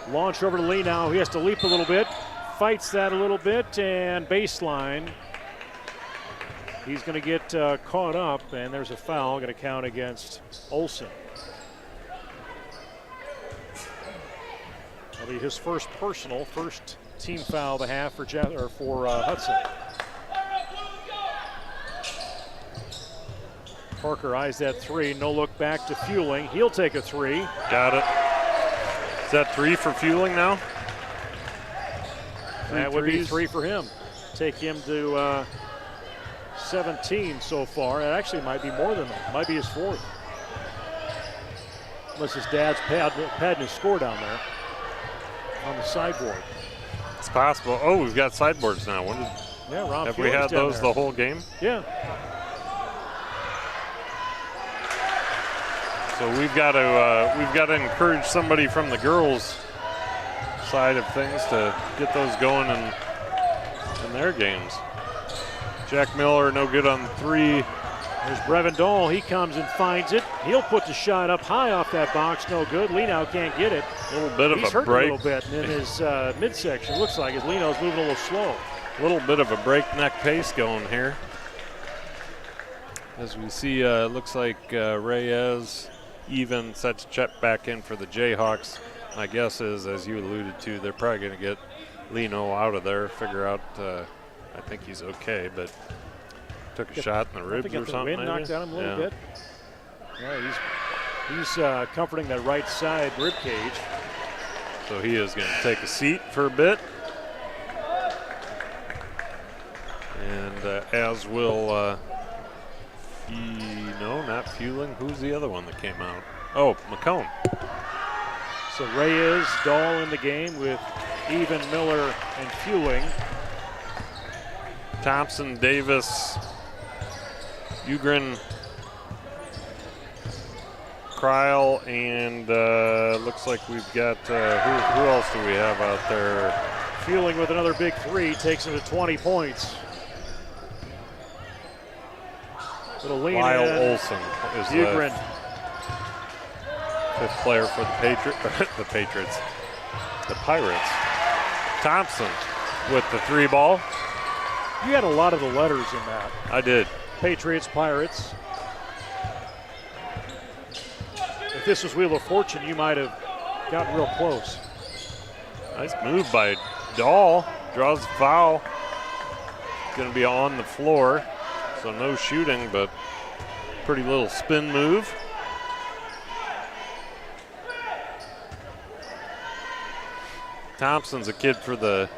Launch over to Lee now. He has to leap a little bit. Fights that a little bit, and baseline. He's going to get caught up, and there's a foul going to count against Olson. That'll be his first personal, first team foul of the half for Hudson. Parker eyes that three, no look back to Fueling. He'll take a three. Got it. Is that 3 for Fueling now? That would be 3 for him. Take him to 17 so far. It actually might be more than that. Might be his 4th. Unless his dad's padding his score down there on the sideboard. It's possible. Oh, we've got sideboards now. Rob have we had those there the whole game? Yeah. So we've got to encourage somebody from the girls' side of things to get those going in their games. Jack Miller, no good on 3. There's Brevin Dahl. He comes and finds it. He'll put the shot up high off that box. No good. Leno can't get it. A little bit of He's a break. A little bit. And in his midsection, looks like his Leno's moving a little slow. A little bit of a breakneck pace going here. As we see, looks like Reyes even set to check back in for the Jayhawks. My guess is, as you alluded to, they're probably going to get Leno out of there, figure out, I think he's okay, but took a shot in the ribs or something. The wind knocked at him a little bit. Yeah, he's comforting that right side rib cage. So he is going to take a seat for a bit. And as will, no, not Fueling. Who's the other one that came out? Oh, McComb. So Reyes, Dahl in the game with Even, Miller, and Fueling. Thompson, Davis, Ugrin, Kryle, and looks like we've got, who else do we have out there? Fueling with another big 3, takes him to 20 points. Lyle Olson is Ugrin. The 5th player for the Pirates. Thompson with the 3 ball. You had a lot of the letters in that. I did. Patriots, Pirates. If this was Wheel of Fortune, you might have gotten real close. Nice move by Dahl. Draws the foul. Going to be on the floor. So no shooting, but pretty little spin move. Thompson's a kid for the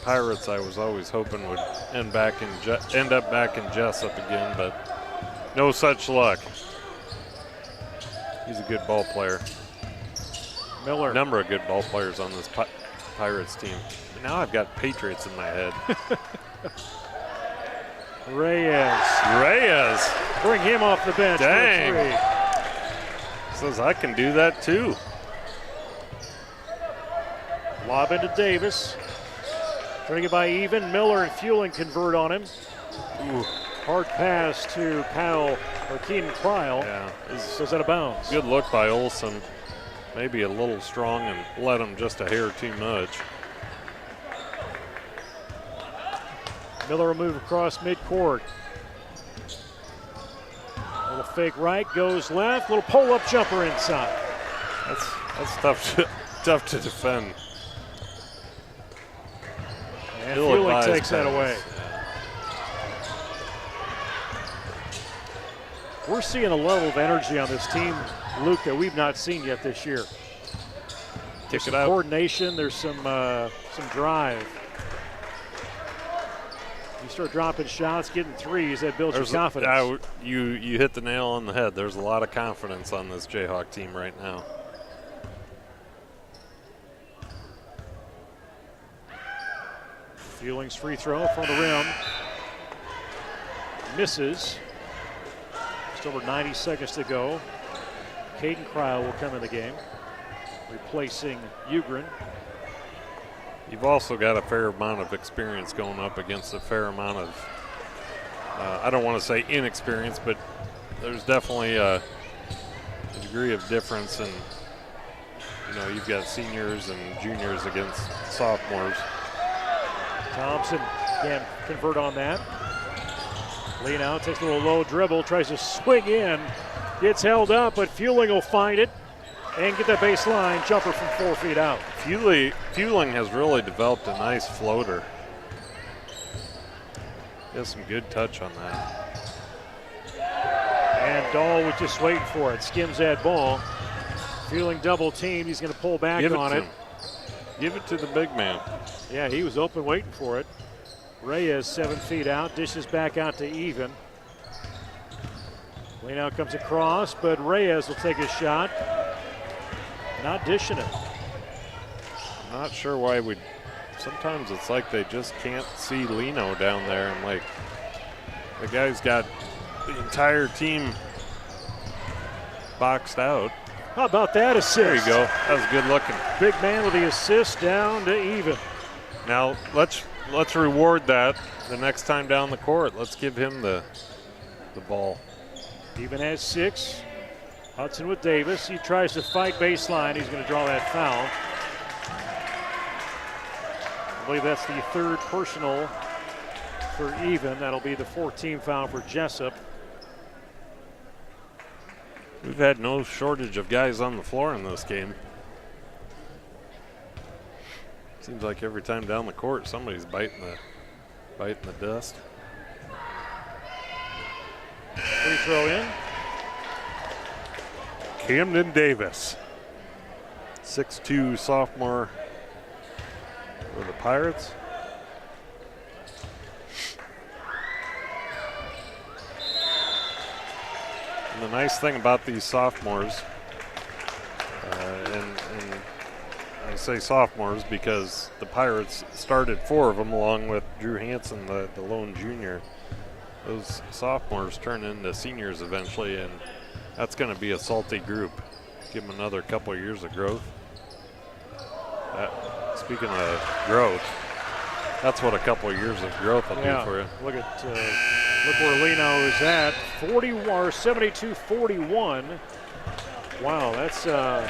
Pirates. I was always hoping would end up back in Jesup again, but no such luck. He's a good ball player. Miller. A number of good ball players on this Pirates team. Now I've got Patriots in my head. Reyes. Bring him off the bench. Dang. Says I can do that too. Lob into Davis. Trying to get by Even. Miller and Fueling convert on him. Ooh. Hard pass to Kyle or Keenan Kryle. Yeah. Goes out of bounds. Good look by Olson. Maybe a little strong and let him just a hair too much. Miller will move across midcourt. Little fake right, goes left. Little pull-up jumper inside. That's tough to defend. And Fueling takes that away. We're seeing a level of energy on this team, Luke, that we've not seen yet this year. There's some coordination. There's some drive. You start dropping shots, getting threes, that builds your confidence. You hit the nail on the head. There's a lot of confidence on this Jayhawk team right now. Fueling's free throw from the rim. Misses. Just over 90 seconds to go. Caden Kryle will come in the game. replacing Ugrin. You've also got a fair amount of experience going up against a fair amount of, I don't want to say inexperience, but there's definitely a degree of difference. And, you know, you've got seniors and juniors against sophomores. Thompson can't convert on that. Lee now takes a little low dribble, tries to swing in, gets held up, but Fueling will find it and get that baseline jumper from 4 feet out. Fueling has really developed a nice floater. He has some good touch on that. And Dahl was just waiting for it, skims that ball. Fueling double teamed, he's going to pull back on it. Give it to the big man. Yeah, he was open waiting for it. Reyes 7 feet out, dishes back out to Even. Lee now comes across, but Reyes will take a shot. Not dishing it. I'm not sure why sometimes it's like they just can't see Lino down there, and like the guy's got the entire team boxed out. How about that assist? There you go. That was good looking. Big man with the assist down to Even. Now let's reward that the next time down the court. Let's give him the ball. Even has 6. Hudson with Davis. He tries to fight baseline. He's going to draw that foul. I believe that's the 3rd personal for Even. That'll be the 14th foul for Jesup. We've had no shortage of guys on the floor in this game. Seems like every time down the court, somebody's biting the dust. Free throw in. Camden Davis, 6'2" sophomore for the Pirates. And the nice thing about these sophomores, and I say sophomores because the Pirates started 4 of them along with Drew Hansen, the lone junior. Those sophomores turn into seniors eventually, and that's going to be a salty group. Give them another couple of years of growth. Speaking of growth, that's what a couple of years of growth will do for you. Look where Lino is at. 72-41. Wow, that's a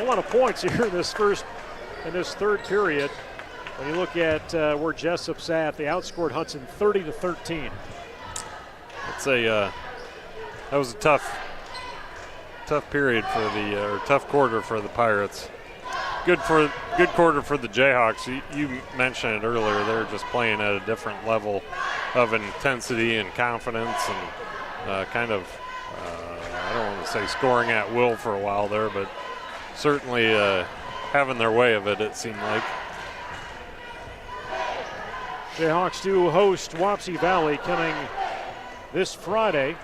lot of points here in this 3rd period. When you look at where Jesup's at, they outscored Hudson 30-13. That was a tough period for or tough quarter for the Pirates. Good quarter for the Jayhawks. You mentioned it earlier. They're just playing at a different level of intensity and confidence, and kind of I don't want to say scoring at will for a while there, but certainly having their way of it. It seemed like. Jayhawks do host Wapsie Valley coming this Friday.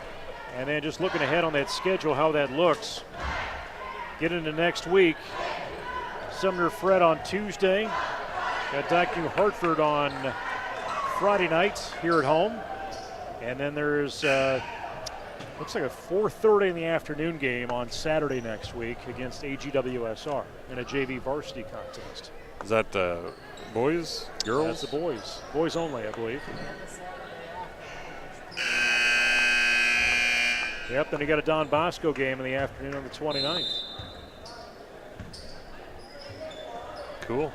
And then just looking ahead on that schedule, how that looks. Get into next week. Sumner Fred on Tuesday. Got Dyke New Hartford on Friday night here at home. And then there's, looks like a 4:30 in the afternoon game on Saturday next week against AGWSR in a JV varsity contest. Is that boys, girls? That's the boys. Boys only, I believe. Yep, then you got a Don Bosco game in the afternoon on the 29th. Cool.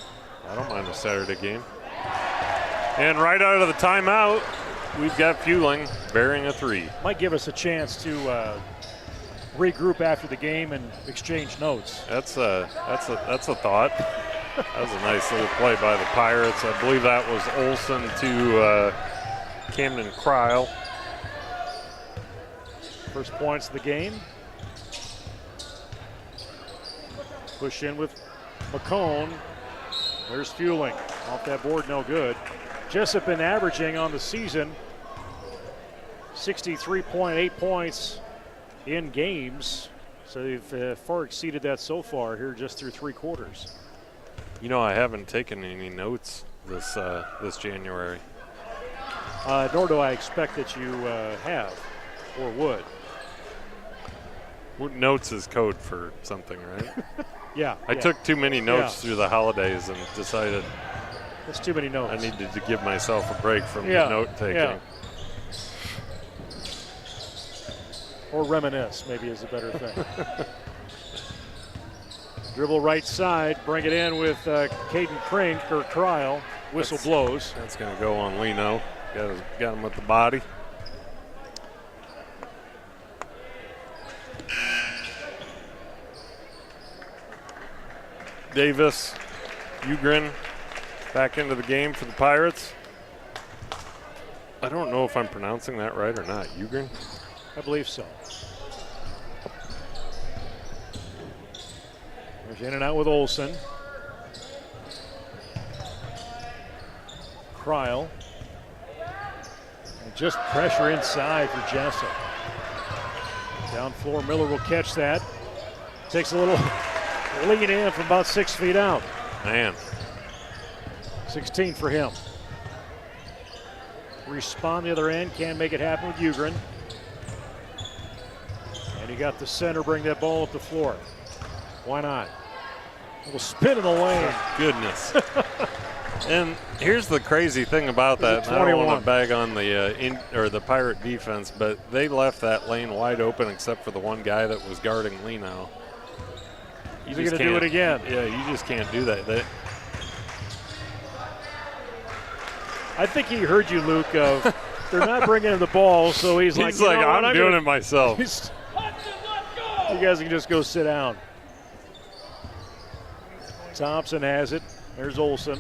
I don't mind a Saturday game. And right out of the timeout, we've got Fueling bearing a 3. Might give us a chance to regroup after the game and exchange notes. That's a thought. That was a nice little play by the Pirates. I believe that was Olsen to Camden Cryle. First points of the game. Push in with McCone. There's Fueling. Off that board, no good. Jesup been averaging on the season 63.8 points in games. So they've far exceeded that so far here just through 3 quarters. You know, I haven't taken any notes this January. Nor do I expect that you have or would. Notes is code for something, right? Yeah. I took too many notes through the holidays and decided that's too many notes. I needed to give myself a break from the note taking. Yeah. Or reminisce, maybe, is a better thing. Dribble right side, bring it in with Caden Kryle. Whistle blows. That's going to go on Lino. Got him with the body. Davis, Ugrin back into the game for the Pirates. I don't know if I'm pronouncing that right or not. Ugrin? I believe so. There's in and out with Olsen. Kryle. And just pressure inside for Jesup. Down floor, Miller will catch that. Takes a little lean in from about 6 feet out. Man. 16 for him. Respond the other end, can't make it happen with Ugrin. And he got the center, bring that ball up the floor. Why not? A little spin in the lane. Goodness. And here's the crazy thing about that. I don't want to bag on the Pirate defense, but they left that lane wide open except for the one guy that was guarding Lino. He's going to do it again. Yeah, you just can't do that. I think he heard you, Luke, of they're not bringing in the ball, so he's like, I'm doing it myself. You guys can just go sit down. Thompson has it. There's Olsen.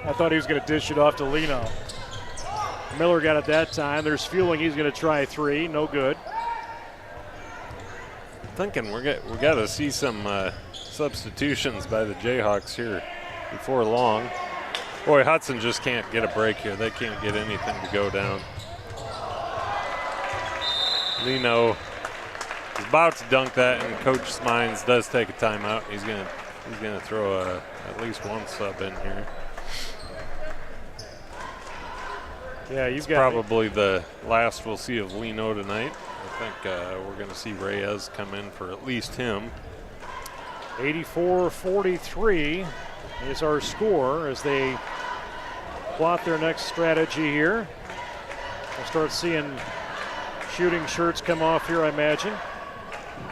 I thought he was going to dish it off to Lino. Miller got it that time. There's Fueling. He's going to try three. No good. Thinking we got to see some substitutions by the Jayhawks here before long. Boy, Hudson just can't get a break here. They can't get anything to go down. Lino is about to dunk that, and Coach Smines does take a timeout. He's gonna throw at least one sub in here. Yeah, it's probably the last we'll see of Lino tonight. I think we're going to see Reyes come in for at least him. 84-43 is our score as they plot their next strategy here. We'll start seeing shooting shirts come off here, I imagine.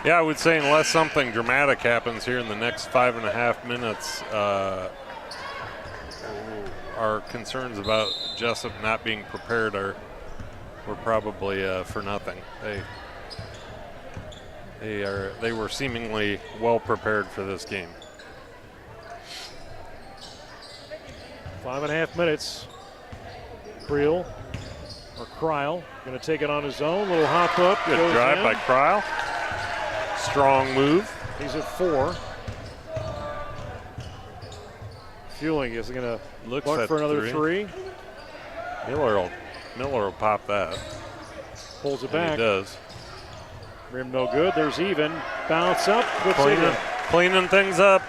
Yeah, I would say unless something dramatic happens here in the next 5.5 minutes, our concerns about Jesup not being prepared were probably for nothing. They were seemingly well prepared for this game. 5.5 minutes. Kryle going to take it on his own. Little hop up. Good drive by Kryle. Strong move. He's at 4. Fueling is going to look for another three. Miller will pop that. Pulls it back. He does. Rim no good. There's even. Bounce up. Cleaning things up.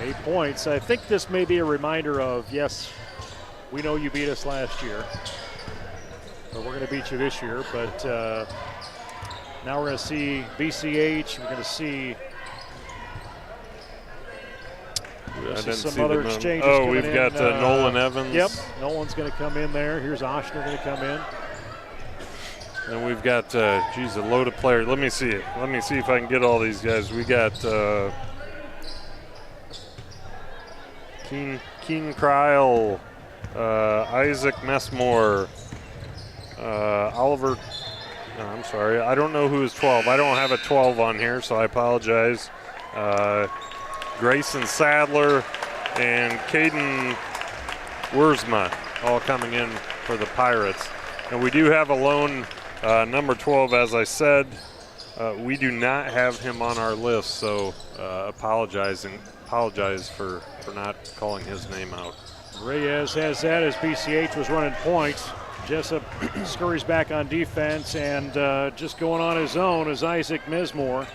8 points. I think this may be a reminder of, yes, we know you beat us last year, but we're going to beat you this year. But now we're going to see BCH. We're going to see some other exchanges. Oh, we've got Nolan Evans. Yep, Nolan's going to come in there. Here's Oshner going to come in. And we've got, a load of players. Let me see it. Let me see if I can get all these guys. We got Keen Kryle, Isaac Messmore, Oliver. No, I'm sorry. I don't know who is 12. I don't have a 12 on here, so I apologize. Grayson Sadler and Caden Wiersma all coming in for the Pirates. And we do have a lone number 12, as I said. We do not have him on our list, so apologize for not calling his name out. Reyes has that as BCH was running point. Jesup scurries back on defense, and just going on his own is Isaac Messmore.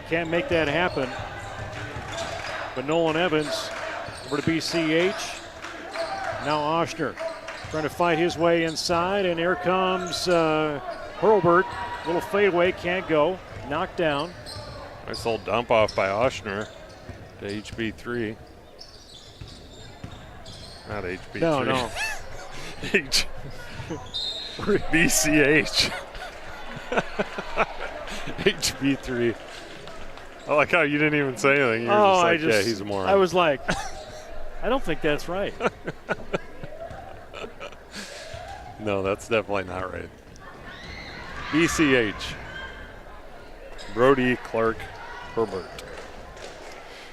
Can't make that happen. But Nolan Evans over to BCH. Now Oshner. trying to fight his way inside, and here comes Hurlburt. Little fadeaway, can't go. Knocked down. Nice little dump off by Oshner to HB3. Not HB3. No. BCH. HB3. I like how you didn't even say anything. You were just like, yeah, he's a moron. I was like, I don't think that's right. No, that's definitely not right. BCH. Brody Clark Herbert.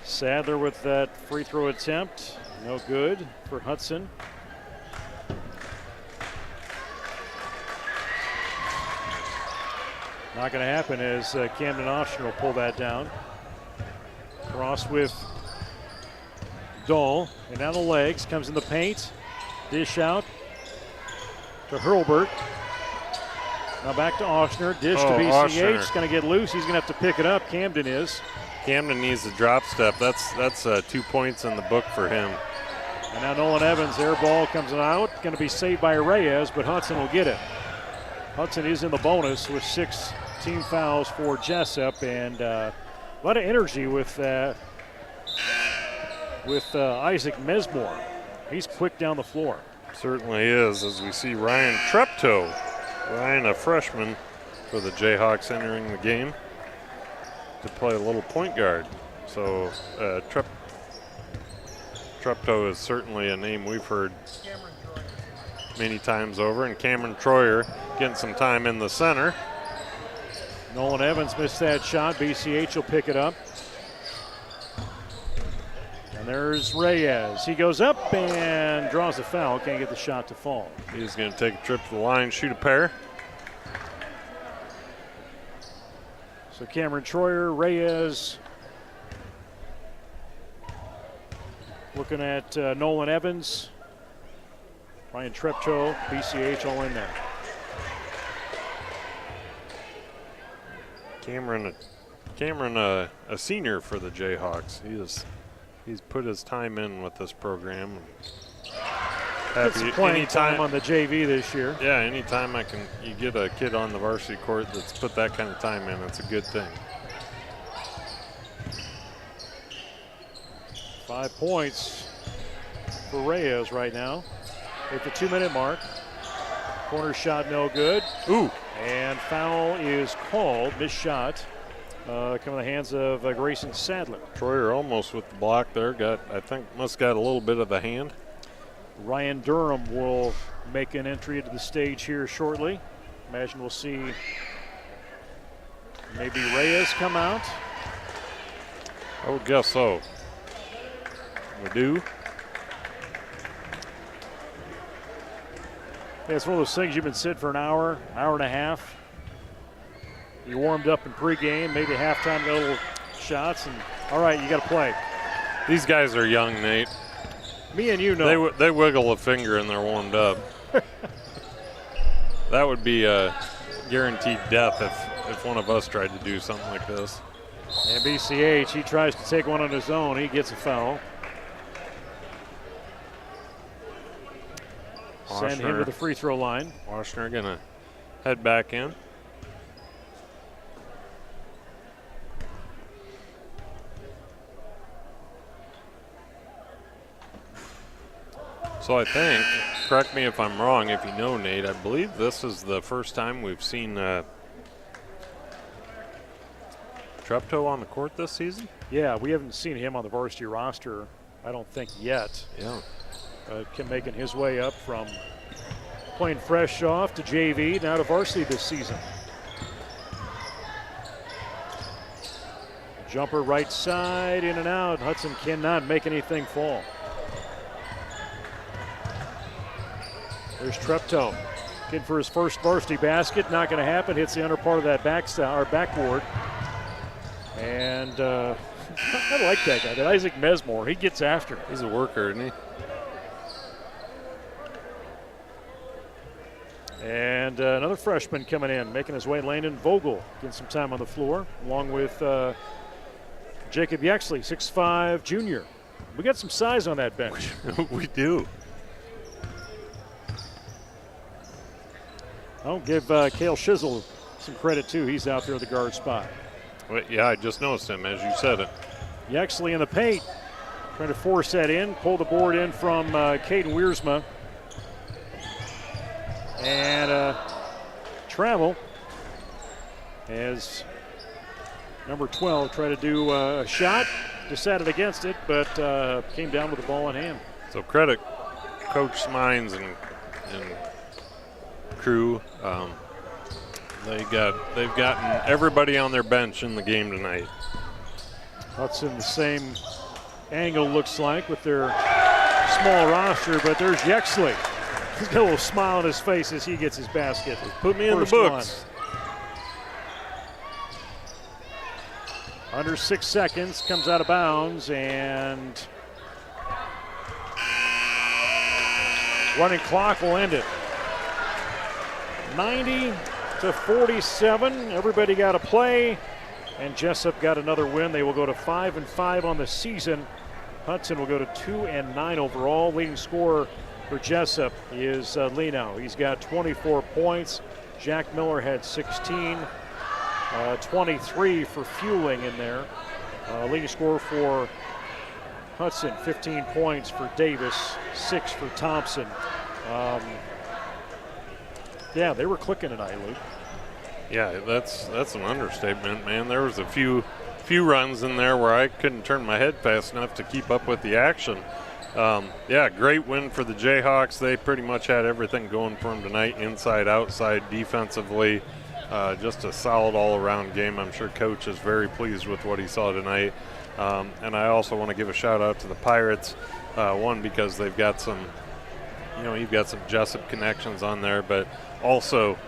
Sadler with that free throw attempt. No good for Hudson. Not going to happen as Camden Oshner will pull that down. Cross with Dahl, and down the legs, comes in the paint. Dish out to Hurlburt. Now back to Oshner. Dish to BCH. Going to get loose. He's going to have to pick it up. Camden is. Camden needs a drop step. That's 2 points in the book for him. And now Nolan Evans, air ball comes out. Going to be saved by Reyes, but Hudson will get it. Hudson is in the bonus with 6 team fouls for Jesup, and a lot of energy with Isaac Mesmore. He's quick down the floor. Certainly is, as we see Ryan Treptow. Ryan, a freshman for the Jayhawks, entering the game to play a little point guard. So Treptow is certainly a name we've heard many times over, and Cameron Troyer getting some time in the center. Nolan Evans missed that shot. BCH will pick it up. And there's Reyes. He goes up and draws a foul. Can't get the shot to fall. He's going to take a trip to the line, shoot a pair. So Cameron Troyer, Reyes. Looking at Nolan Evans. Ryan Treptow, BCH all in there. Cameron, a senior for the Jayhawks. He's put his time in with this program. Got some playing time on the JV this year. Yeah, anytime you get a kid on the varsity court that's put that kind of time in, it's a good thing. 5 points for Reyes right now at the 2-minute mark. Corner shot no good. Ooh. And foul is called. Missed shot. Coming in the hands of Grayson Sadler. Troyer almost with the block there. Must got a little bit of the hand. Ryan Durham will make an entry into the stage here shortly. Imagine we'll see maybe Reyes come out. I would guess so. We do. Yeah, it's one of those things you've been sitting for an hour and a half. You warmed up in pregame, maybe halftime, got little shots, and all right, you got to play. These guys are young, Nate. Me and you know. They wiggle a finger and they're warmed up. That would be a guaranteed death if one of us tried to do something like this. And BCH, he tries to take one on his own. He gets a foul. Send him to the free throw line. Washner going to head back in. So I think, correct me if I'm wrong, if you know, Nate, I believe this is the first time we've seen Treptow on the court this season? Yeah, we haven't seen him on the varsity roster, I don't think, yet. Yeah. Kim making his way up from playing fresh off to JV, now to varsity this season. Jumper right side, in and out. Hudson cannot make anything fall. There's Treptow. Kid for his first varsity basket. Not going to happen. Hits the under part of that backboard. And I like that guy. That Isaac Mesmore. He gets after it. He's a worker, isn't he? And another freshman coming in, making his way. Landon Vogel getting some time on the floor, along with Jacob Yaxley, 6'5", junior. We got some size on that bench. We do. I'll give Cale Shizzle some credit, too. He's out there at the guard spot. Well, yeah, I just noticed him as you said it. Yexley in the paint, trying to force that in, pull the board in from Caden Wiersma. And travel as number 12 tried to do a shot, decided against it, but came down with the ball in hand. So credit Coach Smines and crew. They've gotten everybody on their bench in the game tonight. Hudson the same angle looks like with their small roster, but there's Yexley. He's got a little smile on his face as he gets his basket. Put me in the books. Under 6 seconds, comes out of bounds, and running clock will end it. 90-47. Everybody got a play, and Jesup got another win. They will go to 5-5 on the season. Hudson will go to 2-9 overall. Leading scorer for Jesup is Leno. He's got 24 points. Jack Miller had 16. 23 for Fueling in there. Leading scorer for Hudson, 15 points for Davis, 6 for Thompson. Yeah, they were clicking tonight, Luke. Yeah, that's an understatement, man. There was a few runs in there where I couldn't turn my head fast enough to keep up with the action. Yeah, great win for the Jayhawks. They pretty much had everything going for them tonight, inside, outside, defensively. Just a solid all-around game. I'm sure Coach is very pleased with what he saw tonight. And I also want to give a shout-out to the Pirates. One, because they've got some, you've got some Jesup connections on there, but also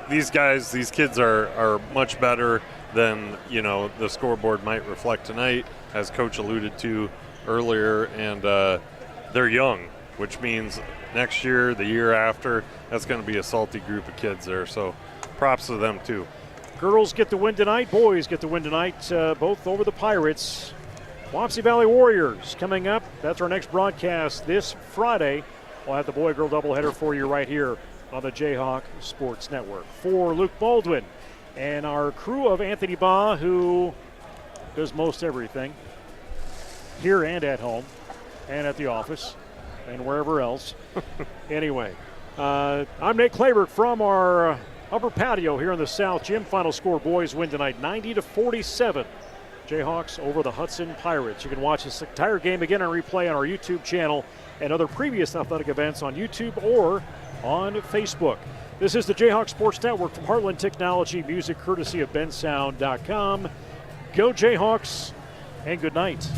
these kids are much better than, the scoreboard might reflect tonight, as Coach alluded to earlier, and they're young, which means next year, the year after, that's going to be a salty group of kids there. So props to them, too. Girls get the win tonight. Boys get the win tonight, both over the Pirates. Wapsie Valley Warriors coming up. That's our next broadcast this Friday. We'll have the boy-girl doubleheader for you right here on the Jayhawk Sports Network. For Luke Baldwin and our crew of Anthony Baugh, who does most everything here and at home and at the office and wherever else. Anyway, I'm Nate Claybert from our upper patio here in the South Gym. Final score, boys win tonight 90-47. Jayhawks over the Hudson Pirates. You can watch this entire game again on replay on our YouTube channel and other previous athletic events on YouTube or on Facebook. This is the Jayhawk Sports Network from Heartland Technology. Music courtesy of bensound.com. Go Jayhawks and good night.